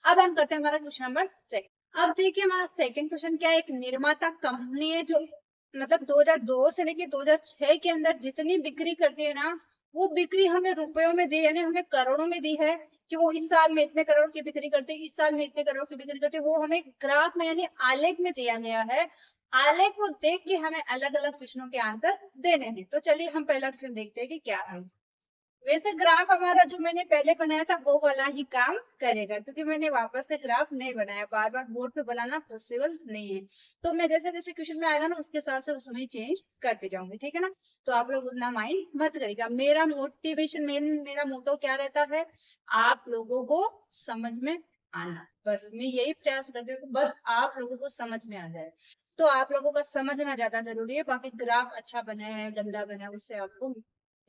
अब हम करते हैं हमारा क्वेश्चन नंबर 2। अब देखिए हमारा सेकंड क्वेश्चन क्या है, एक निर्माता कंपनी है जो मतलब 2002 से लेके 2006 के अंदर जितनी बिक्री करती है ना, वो बिक्री हमें रुपयों में दी, यानी हमें करोड़ों में दी है, कि वो इस साल में इतने करोड़ की बिक्री करते हैं, इस साल में इतने करोड़ की बिक्री करते हैं, वो हमें ग्राफ में यानी आलेख में दिया गया है। आलेख को देख के हमें अलग अलग क्वेश्चनों के आंसर देने हैं। तो चलिए हम पहला क्वेश्चन देखते हैं कि क्या है। वैसे ग्राफ हमारा जो मैंने पहले बनाया था वो वाला ही काम करेगा, क्योंकि मैंने वापस से ग्राफ नहीं बनाया, बार बार बोर्ड पे बनाना पॉसिबल नहीं है। तो मैं जैसे जैसे क्वेश्चन में आएगा ना उसके हिसाब से उसमें चेंज करते जाऊंगी, ठीक है ना। तो आप लोग उतना माइंड मत करिएगा, मेरा मोटिवेशन मेरा मोटो क्या रहता है, आप लोगों को समझ में आना, बस मैं यही प्रयास करती हूँ, बस आप लोगों को समझ में आ जाए। तो आप लोगों का समझना ज्यादा जरूरी है, बाकी ग्राफ अच्छा बना है गंदा बना है उससे आपको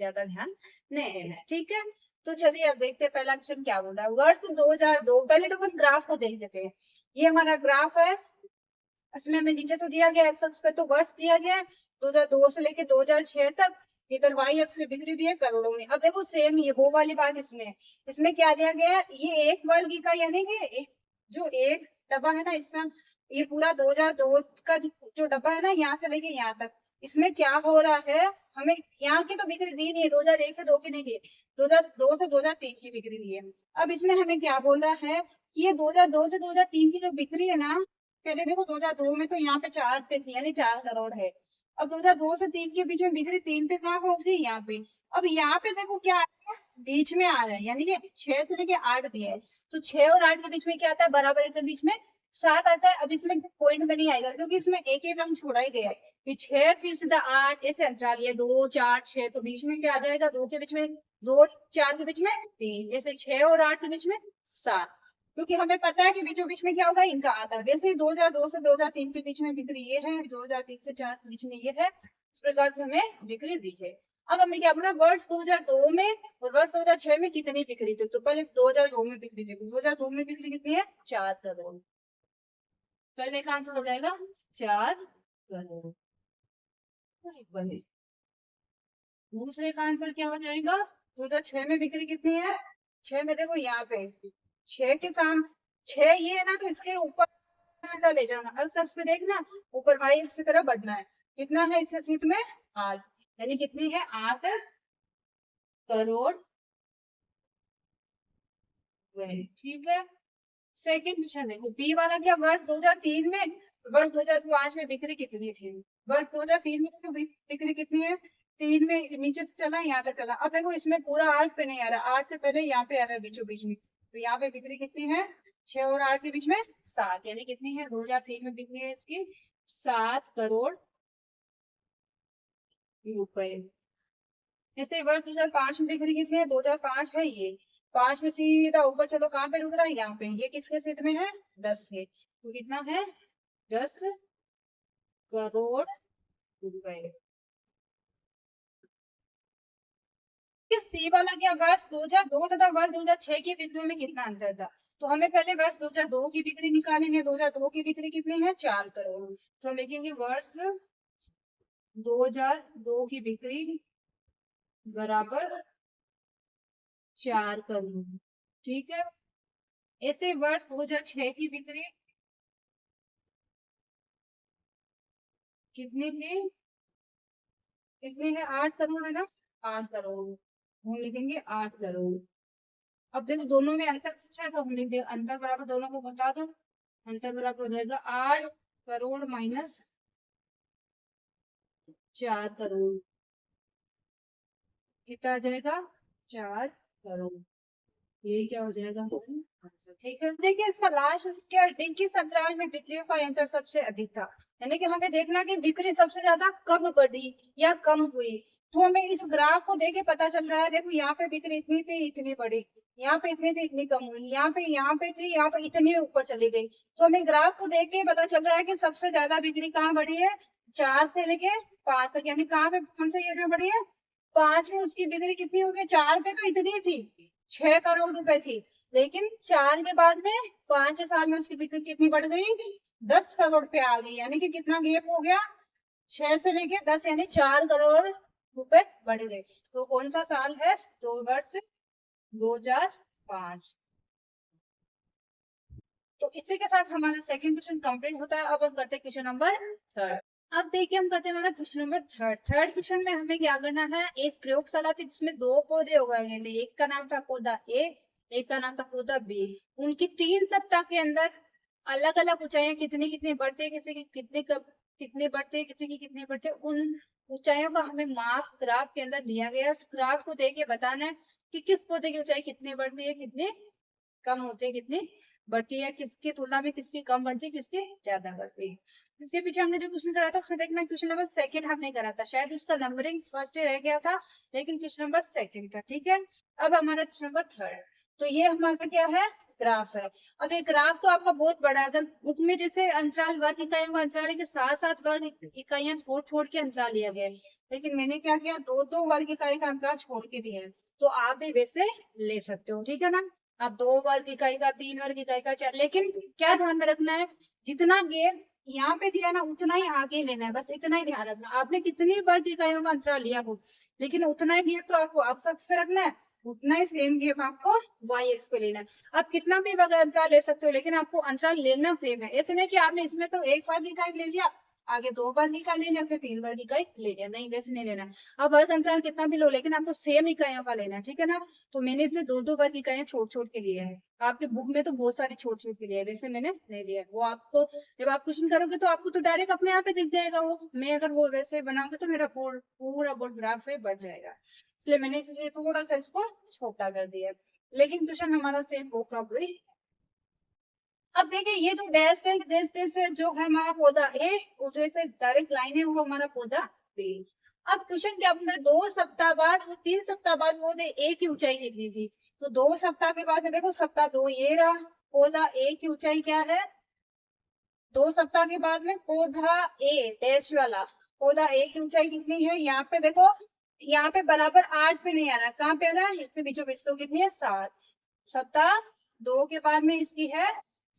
ज्यादा ध्यान नहीं देना है, ठीक है। तो चलिए अब देखते हैं पहला क्वेश्चन क्या बोल रहा है। वर्ष 2002, पहले तो हम ग्राफ को देख लेते हैं। ये हमारा ग्राफ है, इसमें हमें नीचे तो दिया गया एक्स अक्ष पे तो वर्ष दिया गया है 2002 से लेके 2006 तक, इधर वाई अक्ष पे बिक्री दी है करोड़ों में। अब देखो सेम ये वो वाली बात, इसमें क्या दिया गया है, ये एक वर्ग का यानी कि जो एक डब्बा है ना, इसमें ये पूरा 2002 का जो डब्बा है ना, यहाँ से लेके यहाँ तक, इसमें क्या हो रहा है, हमें यहाँ की तो बिक्री दी नहीं है, 2001 से 2 की नहीं दी है, 2002 से 2003 की बिक्री दी है। अब इसमें हमें क्या बोल रहा है कि ये 2002 से 2003 की जो बिक्री है ना, पहले देखो 2002 में तो यहाँ पे 4 पे थी यानी 4 करोड़ है, अब 2002 से 3 के बीच में बिक्री 3 पे कहाँ पहुंच गई, यहाँ पे। अब यहाँ पे देखो क्या आ रहा है, बीच में आ रहा है, यानी कि 6 से लेके 8 दिया है, तो 6 और 8 के बीच में क्या आता है, बराबर के बीच में 7 आता है। अब इसमें पॉइंट में नहीं आएगा क्योंकि इसमें एक एक अंक छोड़ा ही गया है, ये 6 फिर सीधा 8 ऐसे अंतराल, ये 2 4 6, तो बीच में क्या आ जाएगा, 2 के बीच में 2, 4 के बीच में 3, ऐसे 6 और 8 के बीच में 7, क्योंकि हमें पता है कि बीचों बीच में क्या होगा, इनका आता है। वैसे ही 2002 से 2003 के बीच में बिक्री ये है, 2003 से 4 के बीच में ये है, इस प्रकार से हमें बिक्री दी है। अब हमें क्या बोला, वर्ष 2002 में और वर्ष 2006 में कितनी बिक्री थी, तो पहले 2002 में बिक्री थी, 2002 में बिक्री कितनी है, 4 करोड़, पहले का आंसर हो जाएगा 4 करोड़। दूसरे का आंसर क्या हो जाएगा, 2006 में बिक्री कितनी है, 6 में देखो यहाँ पे 6 के सामने 6 ये है ना, तो इसके ऊपर सीधा ले जाना, अब सर्च पे देखना ऊपर वाई एक्स की तरफ बढ़ना है, कितना है इसके सीट में 8, यानी कितनी है 8 करोड़, वही ठीक है। सेकंड क्वेश्चन देखो, बी वाला क्या, वर्ष 2003 में, वर्ष 2005 में बिक्री कितनी थी, वर्ष 2003 में तो बिक्री कितनी है 3 में नीचे से चला यहाँ तक चला। अब देखो इसमें पूरा 8 पे नहीं आ रहा, 8 से पहले यहाँ पे आ रहा है बीचों बीच में, तो यहाँ पे बिक्री कितनी है 6 और 8 के बीच में 7, यानी कितनी है 2003 में बिक्री है इसकी 7 करोड़ रुपए। जैसे वर्ष 2005 में बिक्री कितनी है 2005 है ये 5 में सीधा ऊपर चलो कहाँ पे रुक रहा है यहाँ पे, ये किसके सेट में है 10 है, तो कितना है 10 करोड़ रुपए। सी वाला क्या वर्ष 2002 तथा वर्ष 2006 की बिक्री में कितना अंतर था, तो हमें पहले वर्ष 2002 की बिक्री निकालेंगे। 2002 की बिक्री कितनी है 4 करोड़, तो हम लिखेंगे वर्ष 2002 की बिक्री बराबर 4 करोड़, ठीक है। ऐसे वर्ष 2006 की बिक्री कितनी थी, कितनी है 8 करोड़ है ना, 8 करोड़, हम लिखेंगे 8 करोड़। अब देखो दोनों में अंतर पूछा है तो हम लिख देंगे अंतर बराबर, दोनों को घटा दो, अंतर बराबर हो जाएगा 8 करोड़ माइनस 4 करोड़, कितना आ जाएगा 4 करोड़, ये क्या हो जाएगा आंसर, ठीक है। देखिए इसका लास्ट क्या दिन किस अंतराल में बिक्रियों का अंतर सबसे अधिक था, यानी कि हमें देखना कि बिक्री सबसे ज्यादा कब बढ़ी या कम हुई, तो हमें इस ग्राफ को देख के पता चल रहा है। देखो यहाँ पे बिक्री इतनी थी इतनी बढ़ी, यहाँ पे इतनी थी इतनी कम हुई, यहाँ पे थी यहाँ पे इतनी ऊपर चली गई, तो हमें ग्राफ को देख के पता चल रहा है कि सबसे ज्यादा बिक्री कहाँ बढ़ी है 4 से लेके 5 तक, यानी कहाँ पे कौन से ईयर में बढ़ी है 5 में उसकी बिक्री कितनी हो गई, 4 पे तो इतनी थी 6 करोड़ रुपए थी, लेकिन 4 के बाद में 5 साल में उसकी बिक्री कितनी बढ़ गई 10 करोड़ पे आ गई, यानी कि कितना गैप हो गया 6 से लेके 10, यानी 4 करोड़ रुपए बढ़ गए। तो कौन सा साल है, तो वर्ष 2005। तो इसी के साथ हमारा सेकंड क्वेश्चन कंप्लीट होता है। अब हम करते हैं क्वेश्चन नंबर थर्ड। अब देखिए हम करते हैं हमारा क्वेश्चन नंबर थर्ड क्वेश्चन में हमें क्या करना है, एक प्रयोगशाला थी जिसमें 2 पौधे उगाए गए थे, एक का नाम था पौधा ए, एक का नाम था पौधा बी। उनकी 3 सप्ताह के अंदर अलग अलग ऊंचाइयां कितनी कितनी बढ़ती है, किसी की कितनी बढ़ती है, किसी की कितनी बढ़ती है, उन ऊंचाइयों का हमें माप ग्राफ के अंदर दिया गया है। उस ग्राफ को देख के बताना है कि किस पौधे की ऊंचाई कितनी बढ़ती है, कितनी कम होती है, कितनी बढ़ती है, किसकी तुलना में किसकी कम बढ़ती है, किसकी ज्यादा बढ़ती है। इसके पीछे हमने जो क्वेश्चन करा था उसमें देखना क्वेश्चन नंबर सेकंड हमने करा था, शायद उसका नंबरिंग फर्स्ट रह गया था, लेकिन क्वेश्चन नंबर सेकंड था, ठीक है। अब हमारा क्वेश्चन नंबर थर्ड, तो ये हमारा क्या है ग्राफ है। अब ये ग्राफ तो आपका बहुत बड़ा है, अगर बुक में जैसे अंतराल वर्ग इकाइयों का अंतराल के साथ साथ वर्ग इकाइयां छोड़ छोड़ के अंतराल लिया गया है, लेकिन मैंने क्या किया 2 वर्ग इकाई का अंतराल छोड़ के दिया है, तो आप भी वैसे ले सकते हो, ठीक है ना। आप 2 वर्ग इकाई का 3 वर्ग इकाई का 4, लेकिन क्या ध्यान में रखना है जितना गैप यहाँ पे दिया ना उतना ही आगे लेना है, बस इतना ही ध्यान रखना। आपने कितनी वर्ग इकाइयों का अंतराल लिया हो, लेकिन उतना ही गैप तो आपको x अक्ष पे रखना है, उतना ही सेम गैप आपको y अक्ष पे लेना है। आप कितना भी वर्ग अंतराल ले सकते हो, लेकिन आपको अंतराल लेना सेम है। ऐसे नहीं कि आपने इसमें तो 1 वर्ग इकाई ले लिया, आगे 2 वर्ग इकाई ले लिया, फिर 3 वर्ग इकाई ले लिया, नहीं वैसे नहीं लेना। अब वर्ग अंतराल कितना भी लो, लेकिन आपको सेम इकाइयों का लेना है, ठीक है ना। तो मैंने इसमें 2 वर्ग इकाइयां छोड़ छोड़ के लिए है, आपके बुक में तो बहुत सारी छोड़ छोड़ के लिए है, वैसे मैंने नहीं लिया। वो आपको जब आप क्वेश्चन करोगे तो आपको तो डायरेक्ट अपने आप ही दिख जाएगा वो, मैं अगर वो वैसे बनाऊंगी तो मेरा पूरा बोर्ड ग्राफ से बढ़ जाएगा, इसलिए मैंने इसलिए थोड़ा सा इसको छोटा कर दिया है, लेकिन क्वेश्चन हमारा सेम होगा भाई। अब देखिए ये जो डैश डैश डैश डैश है जो है हमारा पौधा ए, और जो ऐसे डायरेक्ट लाइन है वो हमारा पौधा बी। अब क्वेश्चन क्या अपना 2 सप्ताह बाद और 3 सप्ताह बाद पौधे ए की ऊंचाई कितनी थी, तो 2 सप्ताह के बाद में देखो सप्ताह 2 ये रहा, पौधा ए की ऊंचाई क्या है 2 सप्ताह के बाद में पौधा ए डैश वाला पौधा ए की ऊंचाई कितनी है, यहाँ पे देखो यहाँ पे बराबर 8 पे नहीं आ रहा, कहाँ पे आ रहा है इससे बीचों बीच, तो कितनी है 7, सप्ताह 2 के बाद में इसकी है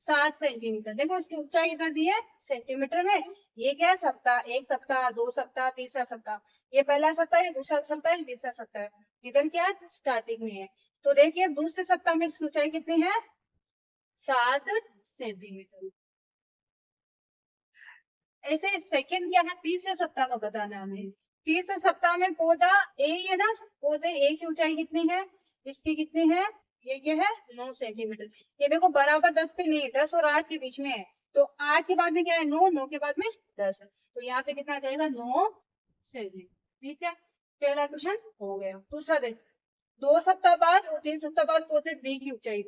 7 सेंटीमीटर। देखो इसकी ऊंचाई इधर दी है सेंटीमीटर में, ये क्या है सप्ताह, 1 सप्ताह 2 सप्ताह तीसरा सप्ताह, ये पहला सप्ताह है दूसरा सप्ताह है तीसरा सप्ताह है, इधर क्या है स्टार्टिंग में है। तो देखिए दूसरे सप्ताह में इसकी ऊंचाई कितनी है 7 सेंटीमीटर। ऐसे सेकंड क्या है तीसरे सप्ताह का बताना हमें, तीसरे सप्ताह में पौधा ए है ना, पौधे ए की ऊंचाई कितनी है, इसकी कितनी है, ये क्या है 9 सेंटीमीटर। ये देखो बराबर 10 पे नहीं है, 10 और 8 के बीच में है, तो 8 के बाद में क्या है 9, 9 के बाद में 10, तो यहाँ पे कितना आ जाएगा 9 सेंटीमीटर, ठीक है। पहला क्वेश्चन हो गया। दूसरा देख, 2 सप्ताह बाद और 3 सप्ताह बाद पौधे बी की ऊंचाई।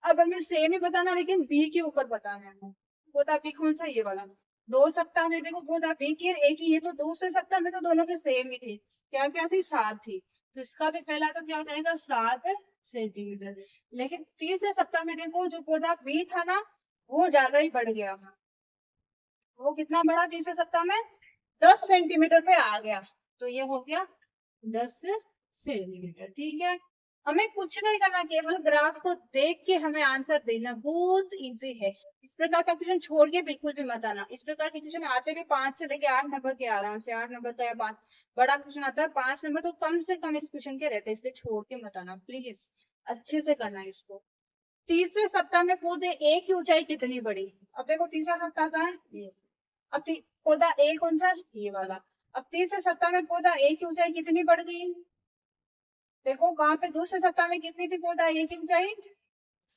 अब हमें सेम ही बताना, लेकिन बी के ऊपर बताना है। पौधा बी कौन सा, ये वाला। 2 सप्ताह में देखो पौधा बी की एक ही है, तो दूसरे सप्ताह में तो दोनों के सेम ही थे। क्या क्या थी, 7 थी। तो इसका भी पहला तो क्या हो जाएगा, 7 सेंटीमीटर। लेकिन तीसरे सप्ताह में देखो जो पौधा बी था ना, वो ज्यादा ही बढ़ गया। वो कितना बढ़ा तीसरे सप्ताह में, 10 सेंटीमीटर पे आ गया। तो ये हो गया 10 सेंटीमीटर। ठीक है, हमें कुछ नहीं करना, केवल ग्राफ को देख के हमें आंसर देना, बहुत इजी है। इस प्रकार का क्वेश्चन छोड़ के बिल्कुल भी मत आना। इस प्रकार के क्वेश्चन आते भी 5 से लेके 8 नंबर के, आराम से 8 नंबर का या 5 बड़ा क्वेश्चन आता है 5 नंबर, तो कम से कम इस क्वेश्चन के रहते हैं, इसलिए छोड़ के मत आना प्लीज, अच्छे से करना है इसको। तीसरे सप्ताह में पौधे ए की ऊंचाई कितनी बढ़ी। अब देखो तीसरा सप्ताह का है ये। अब पौधा ए कौन सा, ये वाला। अब तीसरे सप्ताह में पौधा ए की ऊंचाई कितनी बढ़ गई, देखो कहाँ पे, दूसरे सप्ताह में कितनी थी पौधा ए की ऊंचाई,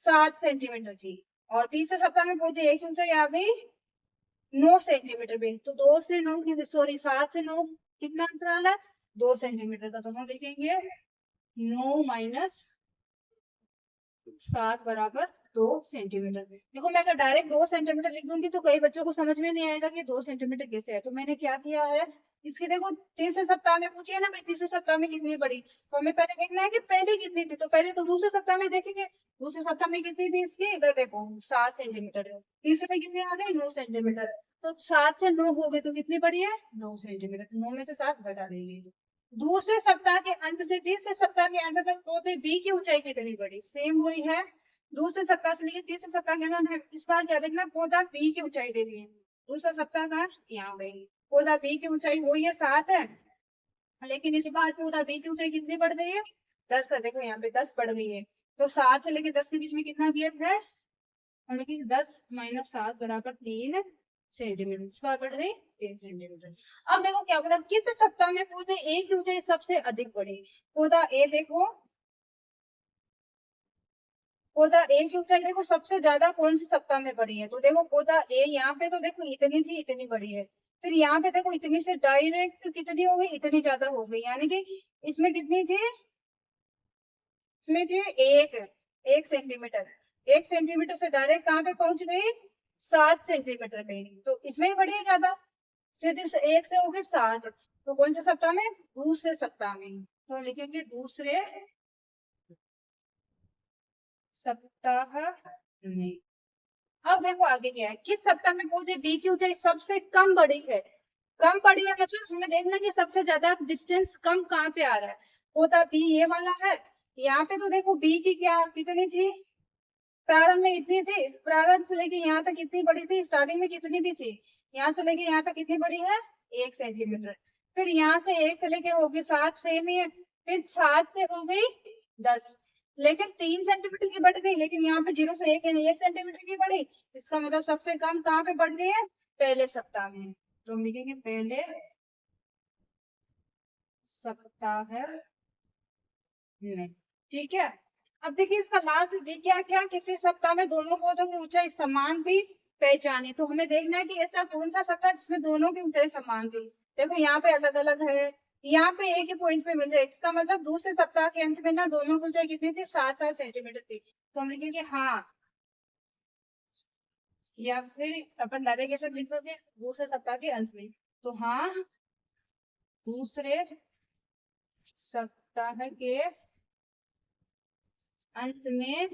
7 सेंटीमीटर थी। और तीसरे सप्ताह में पौधे ए की ऊंचाई आ गई 9 सेंटीमीटर पे। तो 2 से 9 की, सॉरी 7 से 9 कितना अंतराल है, 2 सेंटीमीटर का। तो हम लिखेंगे 9 माइनस 7 बराबर 2 सेंटीमीटर। देखो मैं अगर डायरेक्ट 2 सेंटीमीटर लिख दूंगी तो कई बच्चों को समझ में नहीं आएगा कि 2 सेंटीमीटर कैसे है। तो मैंने क्या किया है, इसके देखो तीसरे सप्ताह में पूछिए ना भाई, तीसरे सप्ताह में कितनी बड़ी, तो हमें पहले देखना है कि पहले कितनी थी। तो पहले तो दूसरे सप्ताह में देखेंगे, दूसरे सप्ताह में कितनी थी इसकी, इधर देखो 7 सेंटीमीटर है। तीसरे में कितनी आ गई, 9 सेंटीमीटर। तो 7 से 9 हो गए तो कितनी बड़ी है, 9 सेंटीमीटर। तो 9 में से 7 घटा देंगे। दूसरे सप्ताह के अंत से तीसरे सप्ताह के अंत तक पौधे बी की ऊंचाई कितनी बढ़ी, सेम वही है। दूसरे सप्ताह से लेकर तीसरे सप्ताह के अंदर इस बार क्या देखना, पौधा बी की ऊंचाई देनी है। दूसरा सप्ताह का यहाँ पे पौधा बी की ऊंचाई वही है, 7 है, लेकिन इस बार पौधा बी की ऊंचाई कितनी बढ़ गई है, 10 है। देखो यहाँ पे 10 बढ़ गई है। तो 7 से लेकर 10 के बीच में कितना गैप है, और लेकिन 10 माइनस 7 बराबर 3 सेंटीमीटर। इस बार बढ़ गई 3 सेंटीमीटर। अब देखो क्या होगा, किस सप्ताह में पौधे ए की ऊंचाई सबसे अधिक बढ़ी। पौधा ए देखो, पौधा ए की ऊंचाई देखो सबसे ज्यादा कौन से सप्ताह में बढ़ी है। तो देखो पौधा ए यहाँ पे तो देखो इतनी थी, इतनी बढ़ी है। फिर यहाँ पे देखो इतनी से डायरेक्ट कितनी हो गई, इतनी ज्यादा हो गई। यानी कि इसमें कितनी थी, इसमें थी 1 सेंटीमीटर। 1 सेंटीमीटर से डायरेक्ट कहाँ पे पहुंच गई, 7 सेंटीमीटर पे। तो इसमें ही बढ़ी है ज्यादा, सीधे से 1 से हो गई 7। तो कौन से सप्ताह में, दूसरे सप्ताह में। तो लिखेंगे दूसरे सप्ताह में। अब देखो आगे क्या है, किस सप्ताह में पौधे बी की ऊंचाई सबसे कम बढ़ी है। कम बढ़ी है मतलब हमें देखना कि सबसे ज्यादा डिस्टेंस कम कहाँ पे आ रहा है। पौधा बी ये वाला है, यहाँ पे तो देखो बी की क्या कितनी थी, प्रारंभ में इतनी थी, प्रारंभ से लेके यहाँ तक कितनी बड़ी थी, स्टार्टिंग में कितनी भी थी, यहाँ से लेके यहाँ तक कितनी बड़ी है, 1 सेंटीमीटर। फिर यहाँ से 1 से लेके होगी 7, सेम ही है। फिर 7 से हो गई 10, लेकिन 3 सेंटीमीटर की बढ़ गई। लेकिन यहाँ पे 0 से 1 है, 1 सेंटीमीटर की बढ़ी। इसका मतलब सबसे कम कहाँ पे बढ़ रही है, पहले सप्ताह में। तो हम लिखेंगे पहले सप्ताह में। ठीक है, अब देखिए इसका लास्ट जी क्या क्या, किसी सप्ताह में दोनों पौधों की ऊंचाई समान थी, पहचाने। तो हमें देखना है कि ऐसा कौन सा सप्ताह जिसमें दोनों की ऊंचाई समान थी। देखो यहाँ पे अलग अलग है, यहाँ पे एक ही पॉइंट पे मिल रहा है। इसका मतलब दूसरे सप्ताह के अंत में ना दोनों की ऊंचाई कितनी थी, 7-7 सेंटीमीटर थी। तो हम लिखेंगे हाँ, या फिर अपन डायरेक्ट कैसे लिख सकते हैं, दूसरे सप्ताह के अंत में। तो हाँ, दूसरे सप्ताह के अंत में,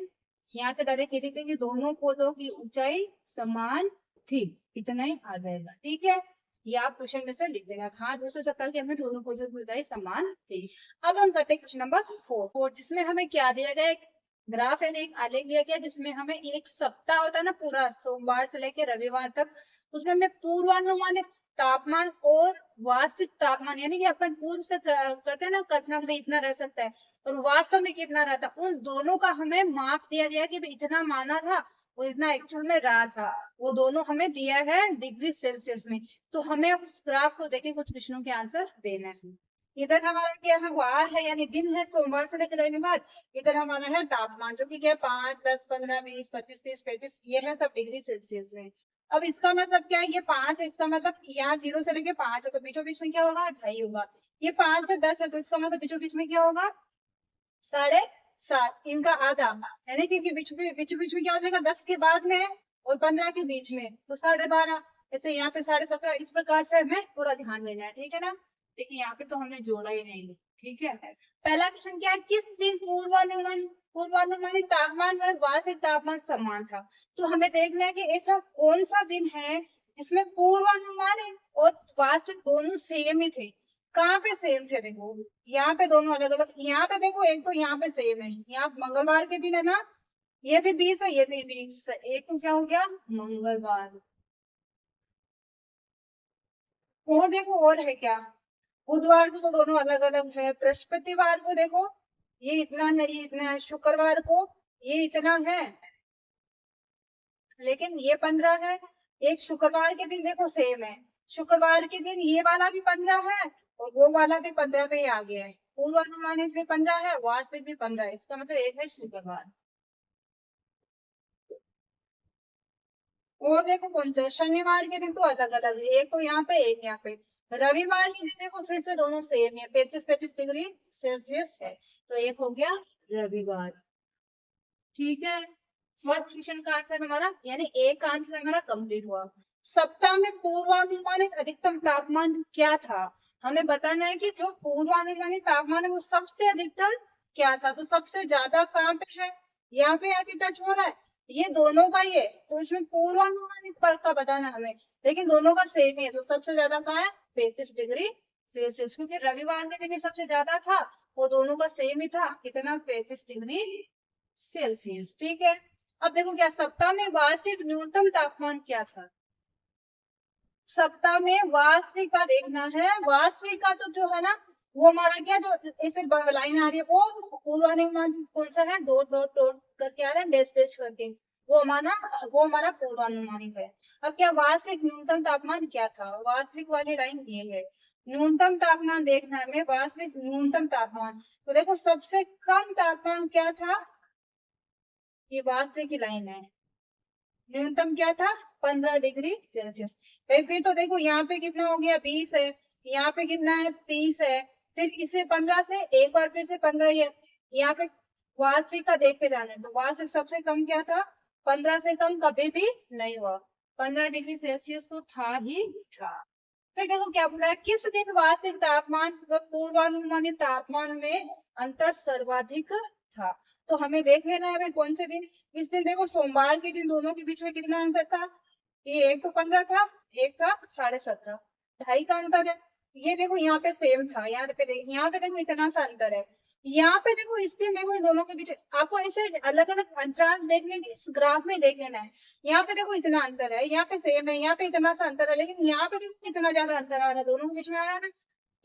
यहाँ से डायरेक्ट लिख देंगे दोनों पौधों की ऊंचाई समान थी, इतना ही आ जाएगा। ठीक है, ये आप क्वेश्चन में से लिख देगा, हाँ दूसरे सप्ताह के अंत में दोनों पौधों की ऊंचाई समान थी। अब हम करते हैं क्वेश्चन नंबर 4, जिसमें हमें क्या दिया गया, एक ग्राफ यानी एक आलेख दिया गया, जिसमें हमें एक सप्ताह होता है ना पूरा, सोमवार से लेकर रविवार तक, उसमें हमें पूर्वानुमानित तापमान और वास्तविक तापमान, यानी कि अपन पूर्व से करते हैं ना कल्पना में इतना रह सकता है, और वास्तव में कितना रहा था, उन दोनों का हमें माप दिया गया कि इतना माना था और इतना एक्चुअल में रहा था। वो दोनों हमें दिया है डिग्री सेल्सियस में। तो हमें उस ग्राफ को देके कुछ प्रश्नों के आंसर देना है। इधर हमारा क्या है, वार है यानी दिन है, सोमवार से लेकर रविवार। इधर हमारा है तापमान, जो कि क्या 5, 10, 15, 20, 25, 30, 35, ये है सब डिग्री सेल्सियस में। अब इसका मतलब क्या है, ये 5 है, इसका मतलब यहाँ 0 से लेके 5 है, तो बीचों बीच में क्या होगा, 2.5 होगा। ये 5 से 10 है, तो इसका मतलब बीचों बीच में क्या होगा, 7.5, इनका आधा, यानी कि बीच बीच में क्या हो जाएगा, 10 के बाद में और 15 के बीच में, तो 12.5। ऐसे यहाँ पे 17.5, इस प्रकार से हमें थोड़ा ध्यान देना है, ठीक है ना। देखिए यहाँ पे तो हमने जोड़ा ही नहीं, ठीक है। पहला क्वेश्चन क्या है, किस दिन पूर्वानुमानित तापमान व वास्तविक तापमान समान था। तो हमें देखना है कि ऐसा कौन सा दिन है जिसमें पूर्वानुमानित और वास्तविक दोनों सेम ही थे। कहाँ पे सेम थे, देखो यहाँ पे दोनों अलग अलग, यहाँ पे देखो एक तो यहाँ पे सेम है, यहाँ मंगलवार के दिन है ना, ये भी 20 है, ये भी 20 है, एक तो क्या हो गया मंगलवार। और देखो और है क्या, बुधवार को तो दोनों अलग अलग है, बृहस्पतिवार को देखो ये इतना है, ये इतना है, शुक्रवार को ये इतना है, लेकिन ये 15 है। एक शुक्रवार के दिन देखो सेम है, शुक्रवार के दिन ये वाला भी 15 है और वो वाला भी 15 पे ही आ गया है, पूर्वानुमानित भी 15 है, वास्तविक भी 15 है, इसका मतलब एक है शुक्रवार। और देखो कौन सा, शनिवार के दिन तो अलग अलग है, एक तो यहाँ पे एक यहाँ पे। रविवार के दिन देखो फिर से दोनों सेम है, 35 डिग्री सेल्सियस है, तो एक हो गया रविवार, ठीक है। फर्स्ट क्वेश्चन का आंसर हमारा, यानी एक का आंसर हमारा कंप्लीट हुआ। सप्ताह में पूर्वानुमानित अधिकतम तापमान क्या था, हमें बताना है कि जो पूर्वानुमानित तापमान है वो सबसे अधिकतम क्या था। तो सबसे ज्यादा कहाँ पे है, यहाँ पे आके टच हो रहा है, ये दोनों का ही है, तो इसमें पूर्वानुमानित पद का बताना हमें, लेकिन दोनों का सेम ही है, तो सबसे ज्यादा कहाँ है 35 डिग्री सेल्सियस, क्योंकि रविवार के दिन ही सबसे ज्यादा था, वो दोनों का सेम ही था, कितना 35 डिग्री सेल्सियस, ठीक है। अब देखो क्या, सप्ताह में वास्तविक न्यूनतम तापमान क्या था। सप्ताह में वास्तविक का देखना है, वास्तविक का तो जो है ना वो हमारा क्या, जो इसे लाइन आ रही है वो पूर्वानुमानित कौन सा है, डॉट डॉट डॉट करके आ रहा है, डैश डैश करके, वो हमारा पूर्वानुमानित है। अब क्या वास्तविक न्यूनतम तापमान क्या था, वास्तविक वाली लाइन ये है, न्यूनतम तापमान देखना है हमें, वास्तविक न्यूनतम तापमान। तो देखो सबसे कम तापमान क्या था, ये वास्तविक की लाइन है, न्यूनतम क्या था 15 डिग्री सेल्सियस। फिर तो देखो यहाँ पे कितना हो गया 20 है, यहाँ पे कितना है 30 है, फिर इसे 15 से एक बार फिर से 15 ही है, यहाँ पे वास्तविक का देखते जाना है, तो वास्तविक सबसे कम क्या था, 15 से कम कभी भी नहीं हुआ, 15 डिग्री सेल्सियस तो था ही था। फिर देखो क्या बोला है, किस दिन वास्तविक तापमान व पूर्वानुमानित तापमान में अंतर सर्वाधिक था। तो हमें देख लेना है हमें कौन से दिन, इस दिन देखो सोमवार के दिन दोनों के बीच में कितना अंतर था, ये एक तो 15 था, एक था 17.5, 2.5 का अंतर है। ये देखो यहाँ पे सेम था, यहाँ पे देखो इतना सा अंतर है, यहाँ पे देखो इस दिन देखो इन दोनों के बीच, आपको ऐसे अलग अलग अंतराल देखने के इस ग्राफ में देख लेना है। यहाँ पे देखो इतना अंतर है, यहाँ पे सेम है, यहाँ पे इतना सा अंतर है, लेकिन यहाँ पे देखो इतना ज्यादा अंतर आ रहा है, दोनों के बीच में आ रहा है ना।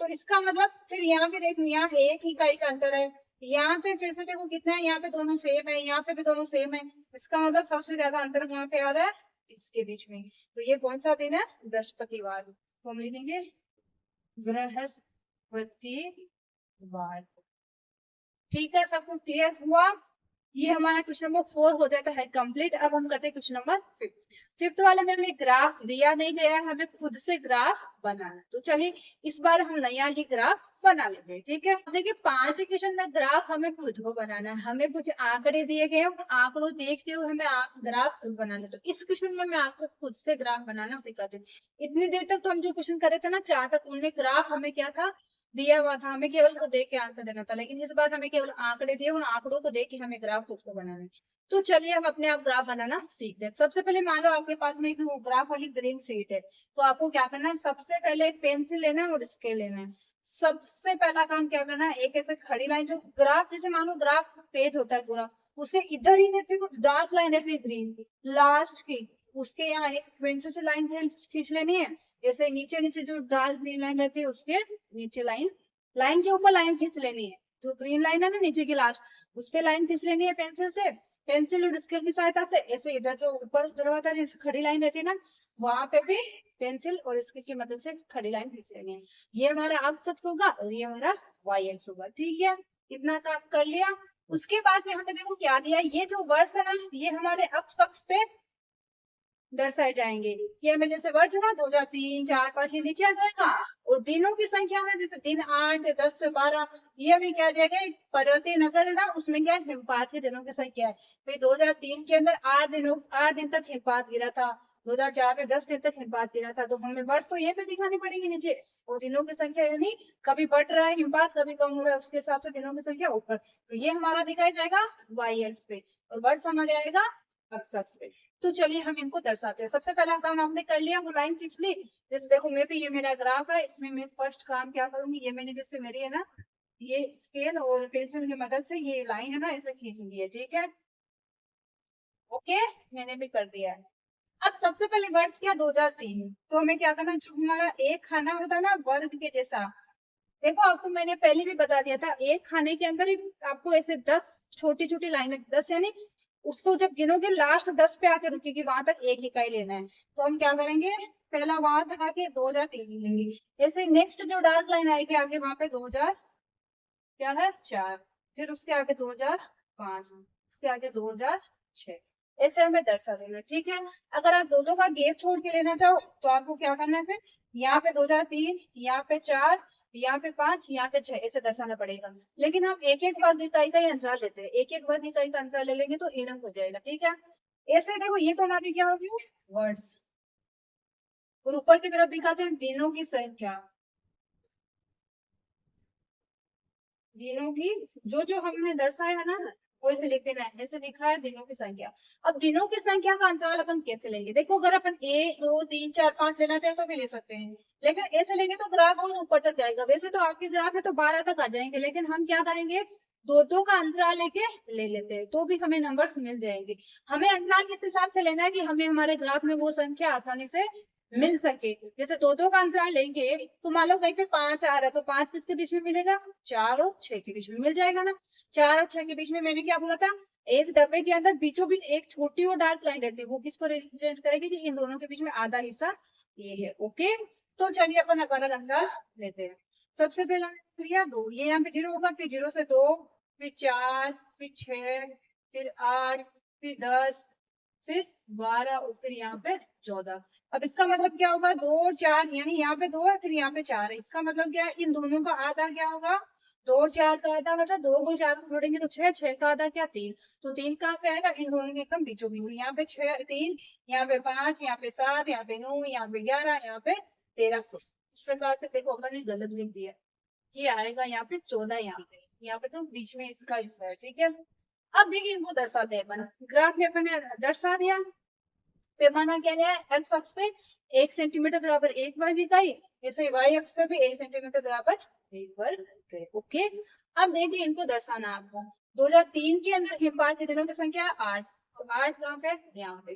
तो इसका मतलब फिर यहाँ पे देखो, यहाँ एक इकाई का अंतर है, यहाँ पे फिर से देखो कितना है, यहाँ पे दोनों सेम है, यहाँ पे भी दोनों सेम है, इसका मतलब सबसे ज्यादा अंतर यहाँ पे आ रहा है इसके बीच में। तो ये कौन सा दिन है, बृहस्पतिवार, तो हम लिखेंगे बृहस्पतिवार, ठीक है। सबको क्लियर हुआ, ये हमारा क्वेश्चन नंबर 4 हो जाता है कंप्लीट। अब हम करते हैं क्वेश्चन नंबर 5। फिफ्थ वाले में हमें ग्राफ दिया नहीं गया है, हमें खुद से ग्राफ बनाना, तो चलिए इस बार हम नया ही ग्राफ बना लेंगे, ठीक है। देखिए 5 क्वेश्चन में ग्राफ हमें खुद को बनाना है, हमें कुछ आंकड़े दिए गए हैं, आंकड़ों देखते हुए हमें ग्राफ खुद बनाना है। तो इस क्वेश्चन में मैं आपको खुद से ग्राफ बनाना सिखाती हूँ। इतनी देर तक तो हम जो क्वेश्चन कर रहे थे ना 4 तक, उनमें ग्राफ हमें क्या था दिया हुआ था, हमें केवल वो देख के आंसर देना था, लेकिन इस बार हमें केवल आंकड़े दिए, उन आंकड़ों को देख के हमें ग्राफ खुद को बनाना है। तो चलिए हम अपने आप ग्राफ बनाना सीखते हैं। सबसे पहले मान लो आपके पास में एक ग्राफ वाली ग्रीन शीट है, तो आपको क्या करना है, सबसे पहले एक पेंसिल लेना है और स्केल लेना है। सबसे पहला काम क्या करना है, एक ऐसे खड़ी लाइन, जो ग्राफ जैसे मान लो ग्राफ पेज होता है पूरा, उसे इधर ही रहती है डार्क लाइन रहती है ग्रीन की लास्ट की, उसके यहाँ एक पेंसिल से लाइन खींच लेनी है, जैसे नीचे नीचे जो डार्क ग्रीन लाइन रहती है उसके नीचे लाइन के ऊपर लाइन खींच लेनी है, जो ग्रीन लाइन है ना नीचे की लास्ट, उस पे लाइन खींच लेनी है पेंसिल से, पेंसिल और स्केल की सहायता से। ऐसे इधर जो ऊपर दरवाजा खड़ी लाइन रहती है ना, वहां पे भी पेंसिल और स्केल की मदद से खड़ी लाइन खींच लेनी है। ये हमारा x अक्ष होगा और ये हमारा y अक्ष होगा, ठीक है। इतना काम कर लिया। उसके बाद में हमें देखो क्या दिया, ये जो वर्ड्स है ना ये हमारे x अक्ष पे दर्शाए जाएंगे। ये हमें जैसे वर्ष है ना 2003, 4, 5 ये नीचे आ जाएगा। और दिनों की संख्या में जैसे दिन 8, 10, 12 ये हमें क्या दिया गया, पर्वतीय नगर है ना उसमें क्या हिमपात के दिनों की संख्या है। फिर 2003 के अंदर 8 दिन तक हिमपात गिरा था। 2004 में 10 दिन तक हिमपात गिरा था। तो हमें वर्ष तो ये पे दिखानी पड़ेगी नीचे, और दिनों की संख्या, यानी कभी बढ़ रहा है हिमपात कभी कम हो रहा है, उसके हिसाब से दिनों की संख्या ऊपर। तो ये हमारा दिखाई जाएगा वाई एक्स पे, और वर्ष हमारे आएगा एक्स एक्स पे। तो चलिए हम इनको दर्शाते हैं। सबसे पहला काम हमने कर लिया, वो लाइन खींच ली। जैसे देखो मे भी ये मेरा ग्राफ है, इसमें मैं फर्स्ट काम क्या करूंगी, ये मैंने जैसे मेरी है ना ये स्केल और पेंसिल की मदद से ये लाइन है ना इसे खींच ली है, ठीक है। ओके, मैंने भी कर दिया है। अब सबसे पहले वर्ष क्या 2003, तो हमें क्या करना, जो हमारा एक खाना होता है ना वर्ग के जैसा, देखो आपको मैंने पहले भी बता दिया था, एक खाने के अंदर ही आपको ऐसे 10 छोटी छोटी लाइनें, 10 यानी उसको जब गिनोगे लास्ट 10 पे आके रुकेगी, वहां तक एक इकाई लेना है। तो हम क्या करेंगे, पहला वहां तक आके 2003 लेंगे। ऐसे नेक्स्ट जो डार्क लाइन आएगी आगे वहां पे 2000 क्या है 4, फिर उसके आगे 2005, उसके आगे 2006, ऐसे हमें दर्शा देना है, ठीक है। अगर आप दो दो का गैप छोड़ के लेना चाहो तो आपको क्या करना है, फिर यहाँ पे 2003, यहाँ पे 4, यहाँ पे 5, यहाँ पे 6, ऐसे दर्शाना पड़ेगा। लेकिन हम एक एक वर्ग इकाई का ही अंतराल लेते हैं, एक एक वर्ग इकाई का अंतराल ले लेंगे तो इनफ हो जाएगा, ठीक है। ऐसे देखो ये तो हमारी क्या होगी वर्ड्स, और ऊपर की तरफ दिखाते हैं दिनों की संख्या, दिनों की जो जो हमने दर्शाया ना वो ऐसे लिख देना है, ऐसे लिखा है दिनों की संख्या। अब दिनों की संख्या का अंतराल अपन कैसे लेंगे, देखो अगर अपन 1, 2, 3, 4, 5 लेना चाहे तो भी ले सकते हैं, लेकिन ऐसे लेंगे तो ग्राफ बहुत ऊपर तक जाएगा। वैसे तो आपके ग्राफ में तो 12 तक आ जाएंगे, लेकिन हम क्या करेंगे, दो दो का अंतराल लेके ले लेते हैं तो भी हमें नंबर्स मिल जाएंगे। हमें अंतराल किस हिसाब से लेना है कि हमें हमारे ग्राफ में वो संख्या आसानी से मिल सके। जैसे दो दो का अंतराल लेंगे तो मान लो कहीं पे 5 आ रहा है, तो 5 किसके बीच में मिलेगा, 4 और 6 के बीच में मिल जाएगा ना। 4 और 6 के बीच में मैंने क्या बोला था, एक डब्बे के अंदर बीचों बीच एक छोटी और डार्क लाइन रहती है, वो किसको रिप्रेजेंट करेगी, कि इन दोनों के बीच में आधा हिस्सा ये है। ओके, तो चलिए अपन अगर अंतराल लेते हैं। सबसे पहला लिया 2, ये यहाँ पे 0 होगा, फिर 0 से 2, फिर 4, फिर 6, फिर 8, फिर 10, फिर 12 और फिर यहाँ पे 14। अब इसका मतलब क्या होगा, 2 और 4, यानी यहाँ पे 2 है फिर यहाँ पे 4 है। इसका मतलब क्या है, इन दोनों का आधा क्या होगा, 2 और 4 का आधा, मतलब 2 को 4 को जोड़ेंगे तो 6, 6 का आधा क्या 3, तो 3 कहाँ पे आएगा, इन दोनों के एकदम बीचों बीच। यहाँ पे 6, 3, यहाँ पे 5, यहाँ पे 7, यहाँ पे 9, यहाँ पे 11, यहाँ पे 13। इस प्रकार से देखो अपन ने गलत लिख दिया, ये आएगा यहाँ पे 14, यहाँ पे तो बीच में इसका हिस्सा है, ठीक है। अब देखिए इनको दर्शाते हैं अपन, ग्राफ में अपन ने दर्शा दिया। पैमाना क्या है, एक्स अक्ष पे 1 सेंटीमीटर बराबर 1 वर्ग इकाई, जैसे वाई अक्ष पे भी 1 सेंटीमीटर बराबर 1 वर्ग इकाई। ओके, अब देखिए इनको दर्शाना आपको। 2003 के अंदर हिमपात के दिनों की संख्या 8, तो 8 कहाँ पे, यहाँ पे,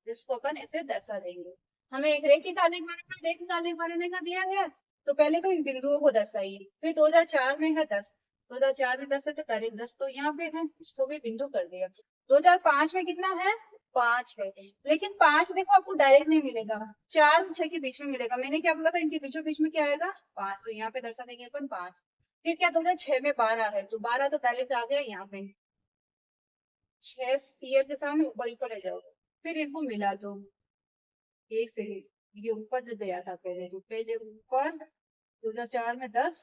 जिसको अपन ऐसे दर्शा देंगे। हमें एक रेखिक आलेख बनाना है, रेखिक आलेख बनाने का दिया गया, तो पहले तो इन बिंदुओं को दर्शाइए। फिर 2004 में है 10, 2004 में 10 है तो तारीख 10 तो यहाँ पे है, इसको भी बिंदु कर दिया। 2005 में कितना है, 5 है, लेकिन 5 देखो आपको डायरेक्ट नहीं मिलेगा, 4 और 6 के बीच में मिलेगा। मैंने क्या बोला था, इनके बीचों बीच में क्या आएगा 5, तो यहाँ पे दर्शा देंगे अपन 5। फिर क्या 2006 में 12 है, तो 12 तो डायरेक्ट आ गया यहाँ पे, 6 ईयर के सामने ऊपर ऊपर ले जाओ, फिर इनको मिला दो एक से ही, ये ऊपर से गया था पहले, तो पहले ऊपर 2004 में 10,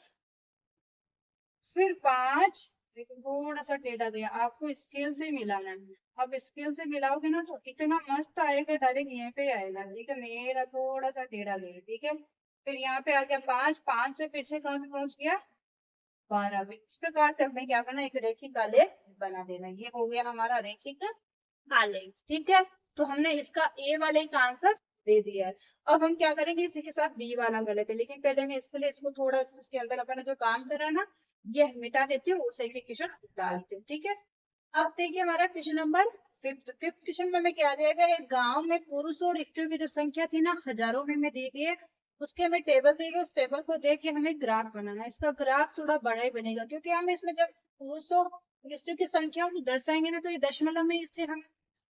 फिर 5, लेकिन थोड़ा सा टेढ़ा गया, आपको स्केल से मिलाना है। अब स्केल से मिलाओगे ना तो इतना मस्त आएगा, डायरेक्ट यहाँ पे आएगा, ठीक है। मेरा थोड़ा सा टेढ़ा गया, ठीक है। फिर यहाँ पे आ गया 5, 5 से फिर से कहाँ पे पहुंच गया 12। इस प्रकार से हमें क्या करना, एक रेखिक आलेख बना देना। ये हो गया हमारा रेखिक आलेख, ठीक है। तो हमने इसका ए वाले का आंसर दे दिया है। अब हम क्या करेंगे, इसी के साथ बी वाला कर लेते हैं, लेकिन पहले मैं इसके लिए इसको थोड़ा इसके अंदर अपना जो काम करा ना ये मिटा देती हूँ, उसे क्वेश्चन डाल देती हूँ, ठीक है। अब देखिए हमारा क्वेश्चन नंबर फिफ्थ क्वेश्चन में हमें क्या दिया गया, एक गांव में पुरुष और स्त्रियों की जो संख्या थी ना हजारों में दी गई है, उसके हमें टेबल दी गई, उस टेबल को देख के हमें ग्राफ बनाना है। इसका ग्राफ थोड़ा बड़ा ही बनेगा, क्योंकि हम इसमें जब पुरुषों और स्त्रियों की संख्या को दर्शाएंगे ना तो ये दशमलव में, इसलिए हम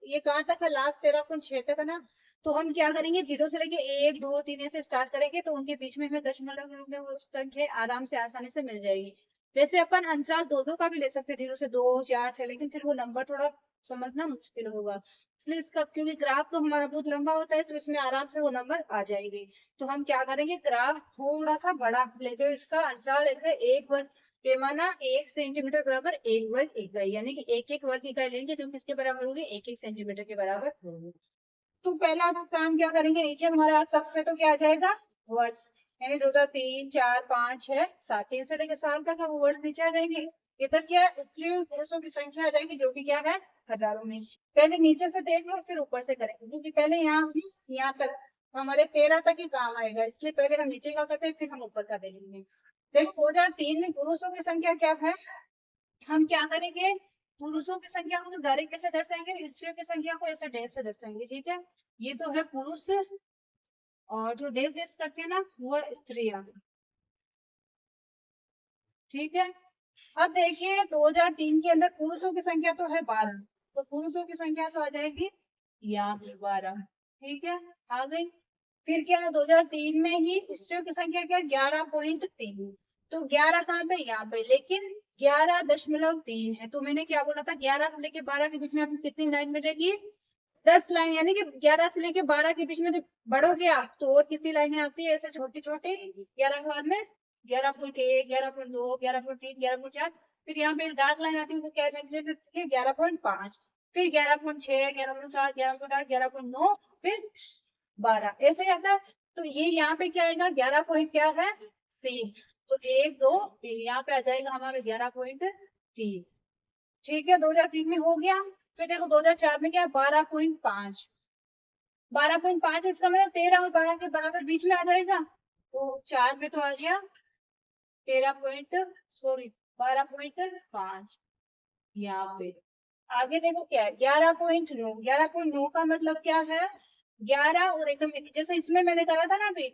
ये कहाँ तक है, लास्ट 13.6 तक है ना। तो हम क्या करेंगे, 0 से लेके 1, 2, 3 ऐसे स्टार्ट करेंगे, तो उनके बीच में हमें दशमलव के रूप में वो संख्या आराम से आसानी से मिल जाएगी। वैसे अपन अंतराल दो दो का भी ले सकते हैं, 0 से 2, 4, 6, लेकिन फिर वो नंबर थोड़ा समझना मुश्किल होगा, इसलिए इसका, क्योंकि ग्राफ तो हमारा बहुत लंबा होता है तो इसमें आराम से वो नंबर आ जाएंगे। तो हम क्या करेंगे, ग्राफ थोड़ा सा बड़ा ले, जो इसका अंतराल ऐसे एक वर्ग पैमाना 1 सेंटीमीटर बराबर 1 वर्ग इकाई, यानी कि एक वर्ग इकाई लेंगे जो किसके बराबर होगी, 1 सेंटीमीटर के बराबर होगी। तो पहला हम काम क्या करेंगे, नीचे हमारा सबसे तो क्या आ जाएगा, वर्ष, यानी 2 2 3 4 5 6 7, 3 से लेकर 7 तक है वो वर्ष नीचे आ जाएंगे। इधर क्या है, स्त्रियों पुरुषों की संख्या आ जाएगी जो कि क्या है, हजारों में। पहले नीचे से देख लो फिर ऊपर से करेंगे, क्योंकि पहले यहाँ तक हमारे 13 तक ही काम आएगा, इसलिए पहले हम नीचे का करते हैं फिर हम ऊपर का देखेंगे। देखो 2003 में पुरुषों की संख्या क्या है, हम क्या करेंगे, पुरुषों की संख्या को तो डायरेक्ट कैसे दर्शाएंगे, स्त्रियों की संख्या को ऐसे डैश से दर्शाएंगे, ठीक है। ये तो है पुरुष, और जो डैश डैश करके ना वो है स्त्रियां, ठीक है। अब देखिए 2003 के अंदर पुरुषों की संख्या तो है 12, तो पुरुषों की संख्या तो आ जाएगी यहाँ पे 12, ठीक है, आ गई। फिर क्या है, 2003 में ही स्त्रियों की संख्या क्या, 11.3, तो 11 कहाँ पे, यहाँ पे, लेकिन 11.3 है। तो मैंने क्या बोला था, 11 से लेके 12 के बीच में आपको कितनी लाइन मिलेगी, 10 लाइन, यानी कि 11 से लेके 12 के बीच में जब बढ़ोगे आप तो और कितनी लाइनें आती है ऐसे छोटी छोटी, 11 के बाद में 11.1, 11.2, 11.3, 11.4, फिर यहाँ पे डार्क लाइन आती है वो क्या है, 11.5, फिर 11.6, 11.7, 11.8, 11.9, फिर 12, ऐसे आता है। तो ये यहाँ पे क्या आएगा, 11 क्या है, 3, तो 1 2 3 यहाँ पे आ जाएगा हमारा 11.3, ठीक है। 2003 में हो गया। फिर देखो 2004 में क्या है, 12.5, 12.5 इसका मतलब 13 और 12 के बराबर बीच में आ जाएगा, तो 4 में तो आ गया 12.5 यहाँ पे। आगे देखो क्या है, 11.9, 11.9 का मतलब क्या है, 11 और एकदम जैसे इसमें मैंने करा था ना अभी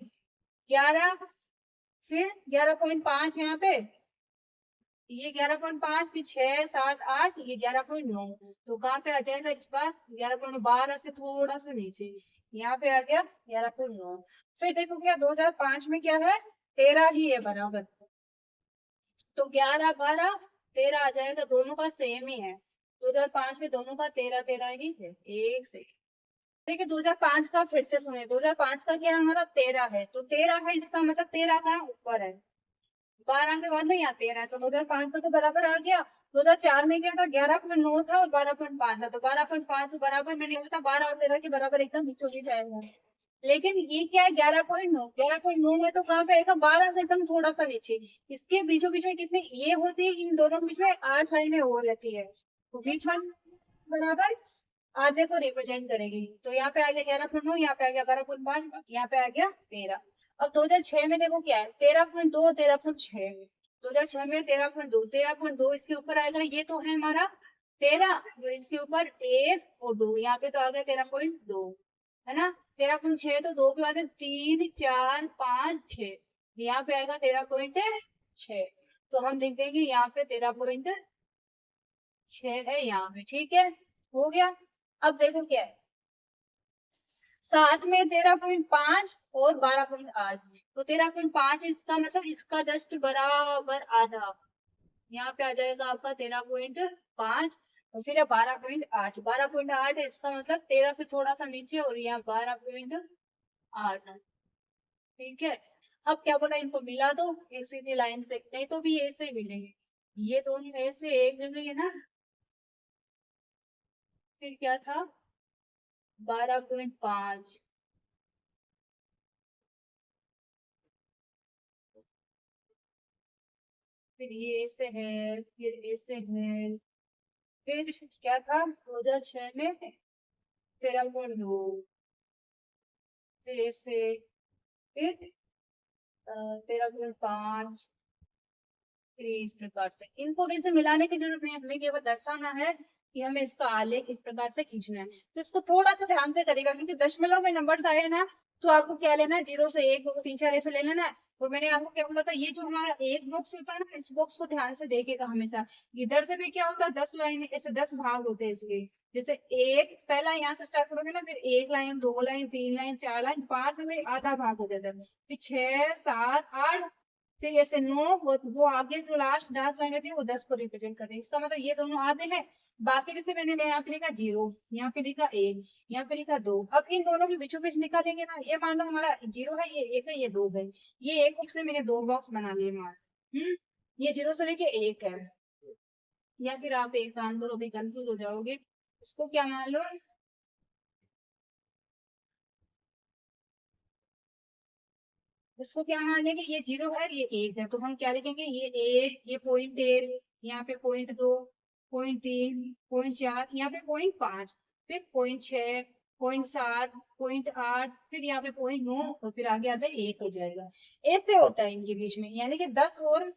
11, फिर 11.5 यहाँ पे, ये 11.5, फिर 6 7 8, ये 11.9, तो कहाँ पे आ जाएगा इस बार, 11.9, 12 से थोड़ा सा नीचे यहाँ पे आ गया 11.9। फिर देखो क्या 2005 में क्या है, 13 ही है बराबर, तो 11 12 13 आ जाएगा, दोनों का सेम ही है। 2005 में दोनों का 13 13 ही है, एक से। देखिए 2005 का फिर से सुने, 2005 का क्या है, हमारा 13 है, तो 13 है इसका मतलब 13 का ऊपर है, 12 के बाद नहीं आते हैं, तो 2005 का तो बराबर आ गया। 2004 में क्या था, 11.9 था और 12.5 था, तो 12.5 तो बराबर मैंने बोला था 12 और 13 के बराबर एकदम बीचों बीच आएगा। लेकिन ये क्या है 11.9, 11.9 में तो कहाँ पे आएगा, 12 से एकदम थोड़ा सा नीचे, इसके बीचों बीच में कितने ये होती है, इन दोनों के बीच में 8 लाइनें हो रहती है, तो बीच में बराबर आधे को रिप्रेजेंट करेगी। तो यहाँ पे आ गया 11.9, यहाँ पे आ गया 12.5, यहाँ पे आ गया 13। अब 2006 में देखो क्या है, 13.2 और 13.6, 2006 में 13.2, 13.2 इसके ऊपर आएगा, ये तो है हमारा 13, तो इसके ऊपर 1 और 2, यहाँ पे तो आ गया 13.2, है ना। 13.6 तो 2 के बाद 3 4 5 6, यहाँ पे आएगा 13.6, तो हम लिख देंगे यहाँ पे 13.6 है यहाँ पे, ठीक है, हो गया। अब देखो क्या है, साथ में 13.5 और 12.8, तो 13.5 इसका मतलब इसका जस्ट बराबर आधा, यहाँ पे आ जाएगा आपका 13.5, और फिर 12.8, 12.8 इसका मतलब 13 से थोड़ा सा नीचे, और यहाँ 12.8, ठीक है। अब क्या बोला, इनको मिला दो एक सीधी लाइन से, नहीं तो भी ऐसे ही मिलेंगे, ये दोनों ऐसे एक जगह है ना। फिर क्या था, 12.5, फिर ये ऐसे है, फिर ऐसे है, फिर क्या था 2006 में 13.2, फिर ऐसे, फिर 13.5, फिर इस प्रकार से। इनको वैसे मिलाने की जरूरत नहीं है, हमें केवल दर्शाना है कि हमें इसका आलेख इस प्रकार से खींचना है, तो इसको थोड़ा सा ध्यान से करेगा, क्योंकि दशमलव में नंबर आए ना, तो आपको क्या लेना है, 0 से 1 2 3 4 ऐसे ले लेना है। और मैंने आपको क्या बोला था, ये जो हमारा एक बॉक्स होता है ना, इस बॉक्स को ध्यान से देखेगा हमेशा, इधर से भी क्या होता है 10 लाइन, ऐसे 10 भाग होते हैं इसके, जैसे एक पहला यहाँ से स्टार्ट करोगे ना, फिर 1 लाइन 2 लाइन 3 लाइन 4 लाइन 5 हो गई, आधा भाग हो जाता है, फिर 6 7 8, फिर ऐसे 9 वो आगे जो लास्ट डार्क लाइन रहती है वो 10 को रिप्रेजेंट करती है। इसका मतलब ये दोनों आधे हैं। बाकी जैसे मैंने यहाँ पे लिखा 0, यहाँ पे लिखा 1, यहाँ पे लिखा 2। अब इन दोनों के बीचों बीच निकालेंगे ना, ये मान लो हमारा 0 है, ये 1 है, ये 2 है, ये एक बॉक्स में मैंने 2 बॉक्स बना लिए मान। ये 0 से लेके 1 है। या फिर आप एक काम करो, भी कंफ्यूज हो जाओगे, इसको क्या मान लो, इसको क्या मान लेंगे, ये 0 है, ये 1 है, तो हम क्या लिखेंगे, ये 1, ये .1, यहाँ पे .2, .3, .4, यहाँ पे .5, फिर .6, .7, .8, फिर यहाँ पे .9 और फिर आगे आता है 1 हो जाएगा। ऐसे होता है इनके बीच में, यानी कि 10 और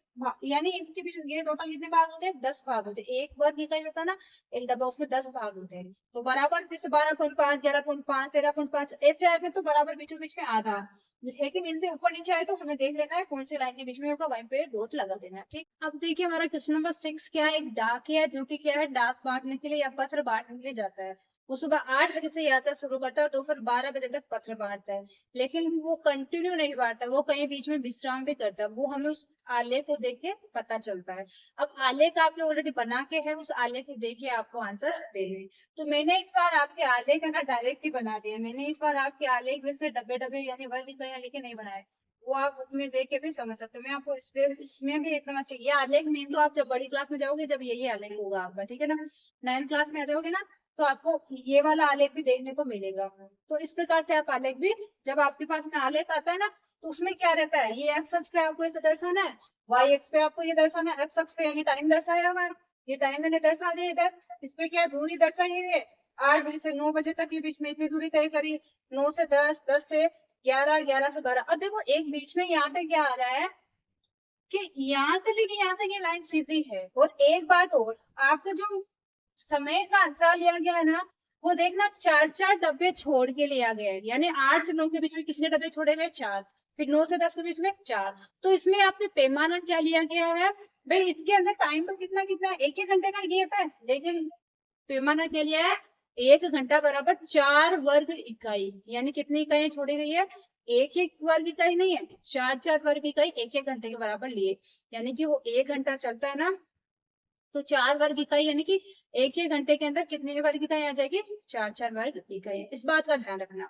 यानी इनके बीच में ये टोटल कितने भाग होते हैं, 10 भाग होते हैं। एक वर्ग इकाई होता है ना, एक डब्बा, उसमें 10 भाग होते हैं। तो बराबर जैसे 12.5, 11.5, 13.5 ऐसे आए तो बराबर बीचों बीच में आधा। लेकिन इनसे ऊपर नीचे आए तो हमें देख लेना है कौन सी लाइन के बीच में होगा, वहीं पे डॉट लगा देना है। ठीक, अब देखिए हमारा क्वेश्चन नंबर 6 क्या है, एक डाक है जो कि क्या है, डाक बांटने के लिए या पत्र बांटने के लिए जाता है। वो सुबह 8 बजे से यात्रा शुरू करता है और दोपहर 12 बजे तक पत्र बांटता है। लेकिन वो कंटिन्यू नहीं बांटता, वो कहीं बीच में विश्राम भी करता है। वो हमें उस आलेख को देख के पता चलता है। अब आलेख आपने ऑलरेडी बना के है, उस आलेख को देख के आपको आंसर देने। तो मैंने इस बार आपके आलेख है ना डायरेक्ट ही बना दिया। मैंने इस बार आपके आलेख में से डब्बे डब्बे यानी वर्ग इकाइयां लेके नहीं बनाए, वो आप बुक में देख के भी समझ सकते हो। मैं आपको इसमें भी एकदम अच्छे ये आलेख में तो आप जब बड़ी क्लास में जाओगे जब यही आलेख होगा आपका, ठीक है ना। 9th क्लास में आ जाओगे ना तो आपको ये वाला आलेख भी देखने को मिलेगा। तो इस प्रकार से आप आलेख भी, जब आपके पास में आलेख आता है ना तो उसमें क्या रहता है, ये एक्स अक्ष पे आपको ऐसे दर्शाना है, वाई अक्ष पे आपको ये दर्शाना है। एक्स अक्ष पे यानी टाइम दर्शाया हुआ है, ये टाइम मैंने दर्शा दिया इधर। इस पे क्या दूरी दर्शाई हुई है, 8 बजे से 9 बजे तक के बीच में इतनी दूरी तय करी, 9 से 10, 10 से 11, 11 से 12। अब देखो एक बीच में यहाँ पे क्या आ रहा है कि यहाँ से लेके यहाँ तक ये लाइन सीधी है। और एक बात और, आपको जो समय का अंतराल लिया गया है ना, वो देखना 4-4 डब्बे छोड़ के लिया गया है। यानी 8 से 9 के बीच में कितने डब्बे छोड़े गए, 4। फिर 9 से 10 के बीच में 4। तो इसमें आपने पैमाना क्या लिया गया है भाई, इसके अंदर टाइम तो कितना कितना है, 1-1 घंटे का गैप है, लेकिन पैमाना क्या लिया है, 1 घंटा बराबर 4 वर्ग इकाई। यानी कितनी इकाइयां छोड़ी गई है, 1-1 वर्ग इकाई नहीं है, 4-4 वर्ग इकाई 1-1 घंटे के बराबर लिए। यानी कि वो 1 घंटा चलता है ना, तो 4 वर्ग इकाई यानी कि 1-1 घंटे के अंदर कितने वर्ग इकाई आ जाएगी, 4-4 वर्ग इकाई। इस बात का ध्यान रखना।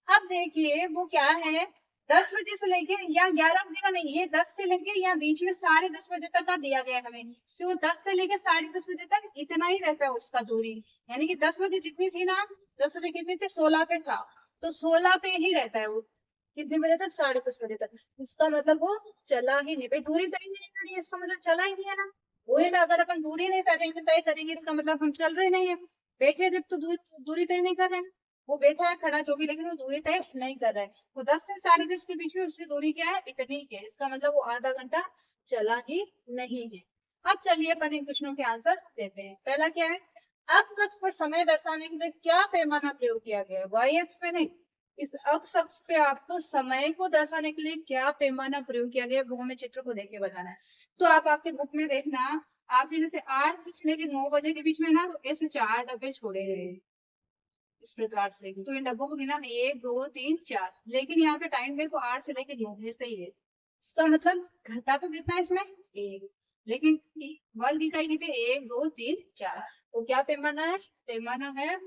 अब देखिए वो क्या है, 10 बजे से लेके या 11 बजे का नहीं, ये 10 से लेके या बीच में 10:30 बजे तक का दिया गया है हमें। तो 10 से लेके 10:30 बजे तक इतना ही रहता है उसका दूरी। यानी कि 10 बजे जितनी थी ना, 10 बजे कितनी थी, 16 पे था, तो 16 पे ही रहता है वो। कितने बजे तक, 10:30 बजे तक। इसका मतलब वो चला ही नहीं, भाई दूरी तय नहीं करी, इसका मतलब चला ही नहीं है ना। वही ना, अगर अपन दूरी नहीं तय करेंगे इसका मतलब हम चल रहे नहीं है। बैठे जब तो दूरी तय नहीं कर रहे हैं। वो बैठा है खड़ा जो भी, लेकिन वो दूरी तय नहीं कर रहा है। तो 10 से 10:30 के बीच में उसकी दूरी क्या है, इतनी है। इसका मतलब वो आधा घंटा चला ही नहीं है। अब चलिए अपन इन प्रश्नों के आंसर देते हैं। पहला क्या है, अक्ष अक्ष पर समय दर्शाने के लिए क्या पैमाना प्रयोग किया गया है, वाई अक्ष में नहीं, इस अक्ष अक्ष पे आपको समय को दर्शाने के लिए क्या पैमाना प्रयोग किया गया है, वो हमें चित्र को देख के बताना है। तो आप आपके बुक में देखना, आपके जैसे 8 से लेके 9 बजे के बीच में ना, तो ऐसे 4 डब्बे छोड़े गए इस प्रकार से। तो इन डब्बों को गिना 1, 2, 3, 4, लेकिन यहाँ पे टाइम देखो 8 से लेके 9 ऐसे ही है। इसका मतलब घंटा तो कितना है इसमें, 1, लेकिन वर्ग इकाई कितने, 1, 2, 3, 4। तो क्या पैमाना है, पैमाना है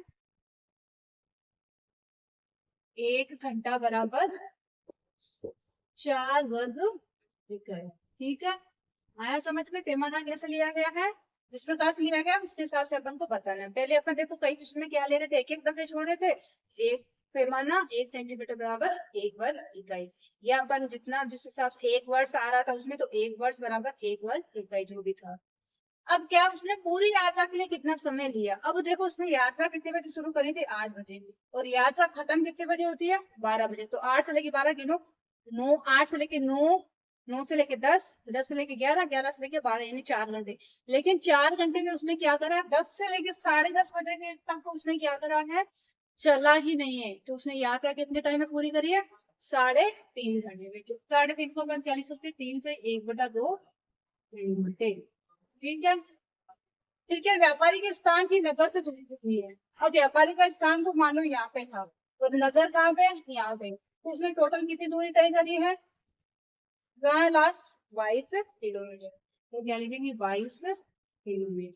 1 घंटा बराबर 4 वर्ग इकाई। ठीक है, आया समझ में पैमाना कैसे लिया गया है, जिस प्रकार से लिया गया उसके हिसाब से अपन को बताना है। पहले अपन देखो कई क्वेश्चन में क्या ले रहे थे, 1-1 दफे छोड़ रहे थे। एक पैमाना 1 सेंटीमीटर बराबर 1 वर्ग इकाई, या अपन जितना जिस हिसाब से 1 वर्ष आ रहा था उसमें, तो 1 वर्ष बराबर 1 वर्ग इकाई जो भी था। अब क्या उसने पूरी यात्रा के लिए कितना समय लिया, अब देखो उसने यात्रा कितने बजे शुरू करी थी, 8 बजे, और यात्रा खत्म कितने बजे होती है, 12 बजे। तो 8 से लेके 12 गिनो, 9, 8 से लेके 9, 9 से लेके 10, 10 से लेके 11, 11 से लेके 12, यानी 4 घंटे। लेकिन 4 घंटे में उसने क्या करा, 10 से लेके 10:30 बजे के तक उसने क्या करा है, चला ही नहीं है। तो उसने यात्रा कितने टाइम में पूरी करी है, 3.5 घंटे में। तो 3.5 को अपन क्या लिख सकते हैं, 3 से 1/2 घंटे। ठीक है, ठीक है। व्यापारी के स्थान की नगर से दूरी कितनी है, अब व्यापारी का स्थान तो मान लो यहाँ पे था, और नगर कहाँ पे, यहाँ पे, तो उसने टोटल कितनी दूरी तय करी है, कहाँ लास्ट 22 किलोमीटर, तो क्या लिखेंगे 22 किलोमीटर।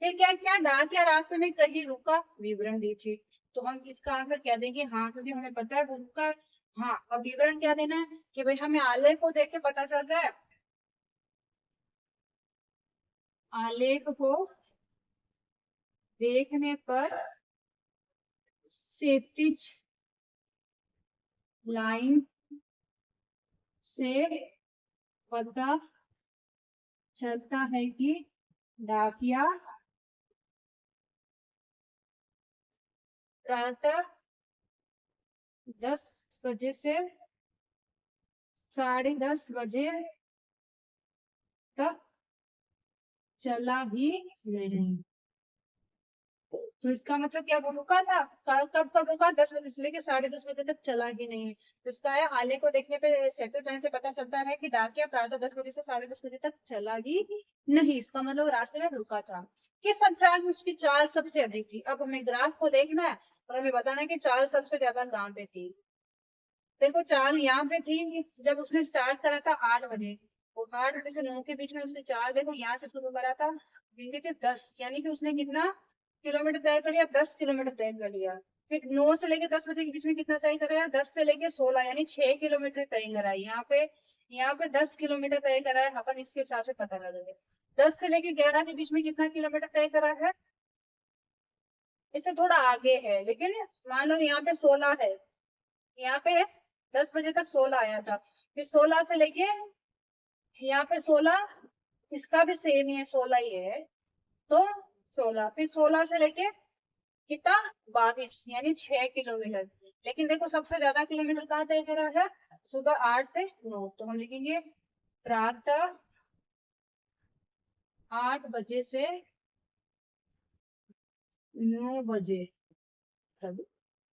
फिर क्या क्या डाकिया रास्ते में कहीं रुका, विवरण दीजिए। तो हम इसका आंसर क्या देंगे, हाँ, क्योंकि हमें पता है वो रुका। हाँ, अब विवरण क्या देना है कि भाई हमें आलेख को देख के पता चल रहा है, आलेख को देखने पर क्षैतिज लाइन से पता चलता है कि डाकिया प्रातः 10 बजे से 10:30 बजे तक चला ही नहीं। तो इसका मतलब क्या, वो रुका था, कब कब रुका, 10 बजे से लेकर 10:30 बजे तक चला ही नहीं। तो इसका है आलेख को देखने पे सेंट्रल लाइन से पता चलता है कि डाकिया प्रातः 10 बजे से 10:30 बजे तक चला ही नहीं। इसका मतलब रास्ते में रुका था। किस अंतराल में उसकी चाल सबसे अधिक थी। अब हमें ग्राफ को देखना है और हमें बताना है कि चाल सबसे ज्यादा कहाँ पे थी। देखो चाल यहाँ पे थी जब उसने स्टार्ट करा था 8 बजे, और 8 बजे से 9 के बीच में उसने चाल देखो यहाँ से शुरू करा था, गिनती थी 10, यानी कि उसने कितना किलोमीटर तय कर लिया, 10 किलोमीटर तय कर लिया। फिर 9 से लेके 10 बजे के बीच में कितना तय करा, 10 से लेके 16, यानी 6 किलोमीटर तय करा है। यहाँ पे 10 किलोमीटर तय करा है, अपन इसके हिसाब से पता लगाएंगे। 10 से लेके 11 के बीच में कितना किलोमीटर तय करा है, इससे थोड़ा आगे है, लेकिन मान लो यहाँ पे 16 है, यहाँ पे 10 बजे तक 16 आया था, फिर 16 से लेके यहाँ पे 16, इसका भी सेम ही है, 16 ही है, तो 16, फिर 16 से लेके कितना 22, यानी 6 किलोमीटर। लेकिन देखो सबसे ज्यादा किलोमीटर कहाँ तय करा है, सुबह 8 से 9, तो हम लिखेंगे प्रातः 8 बजे से 9 बजे तक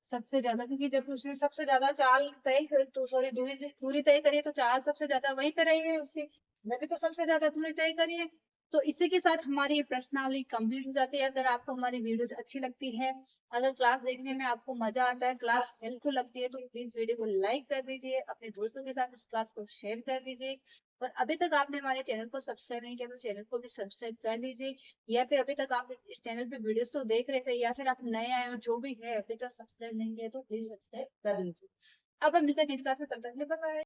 सबसे ज्यादा, क्योंकि जब उसने सबसे ज्यादा चाल तय तो सॉरी दूरी तय करी है, तो चाल सबसे ज्यादा वहीं पे रही है उसकी, मैं भी तो सबसे ज्यादा दूरी तय करी है। तो इसी के साथ हमारी ये प्रश्नावली कंप्लीट हो जाती है। अगर आपको हमारी वीडियोस अच्छी लगती है, अगर क्लास देखने में आपको मजा आता है, क्लास हेल्पफुल लगती है, तो प्लीज वीडियो को लाइक कर दीजिए, अपने दोस्तों के साथ इस क्लास को शेयर कर दीजिए। और अभी तक आपने हमारे चैनल को सब्सक्राइब नहीं किया तो चैनल को भी सब्सक्राइब कर लीजिए, या फिर अभी तक आप इस चैनल पे वीडियोस तो देख रहे थे, या फिर आप नए आए हो, जो भी है अभी तक सब्सक्राइब नहीं किया तो प्लीज सब्सक्राइब कर लीजिए। अब हम मिलते हैं नेक्स्ट क्लास में, तब तक के लिए बाय बाय।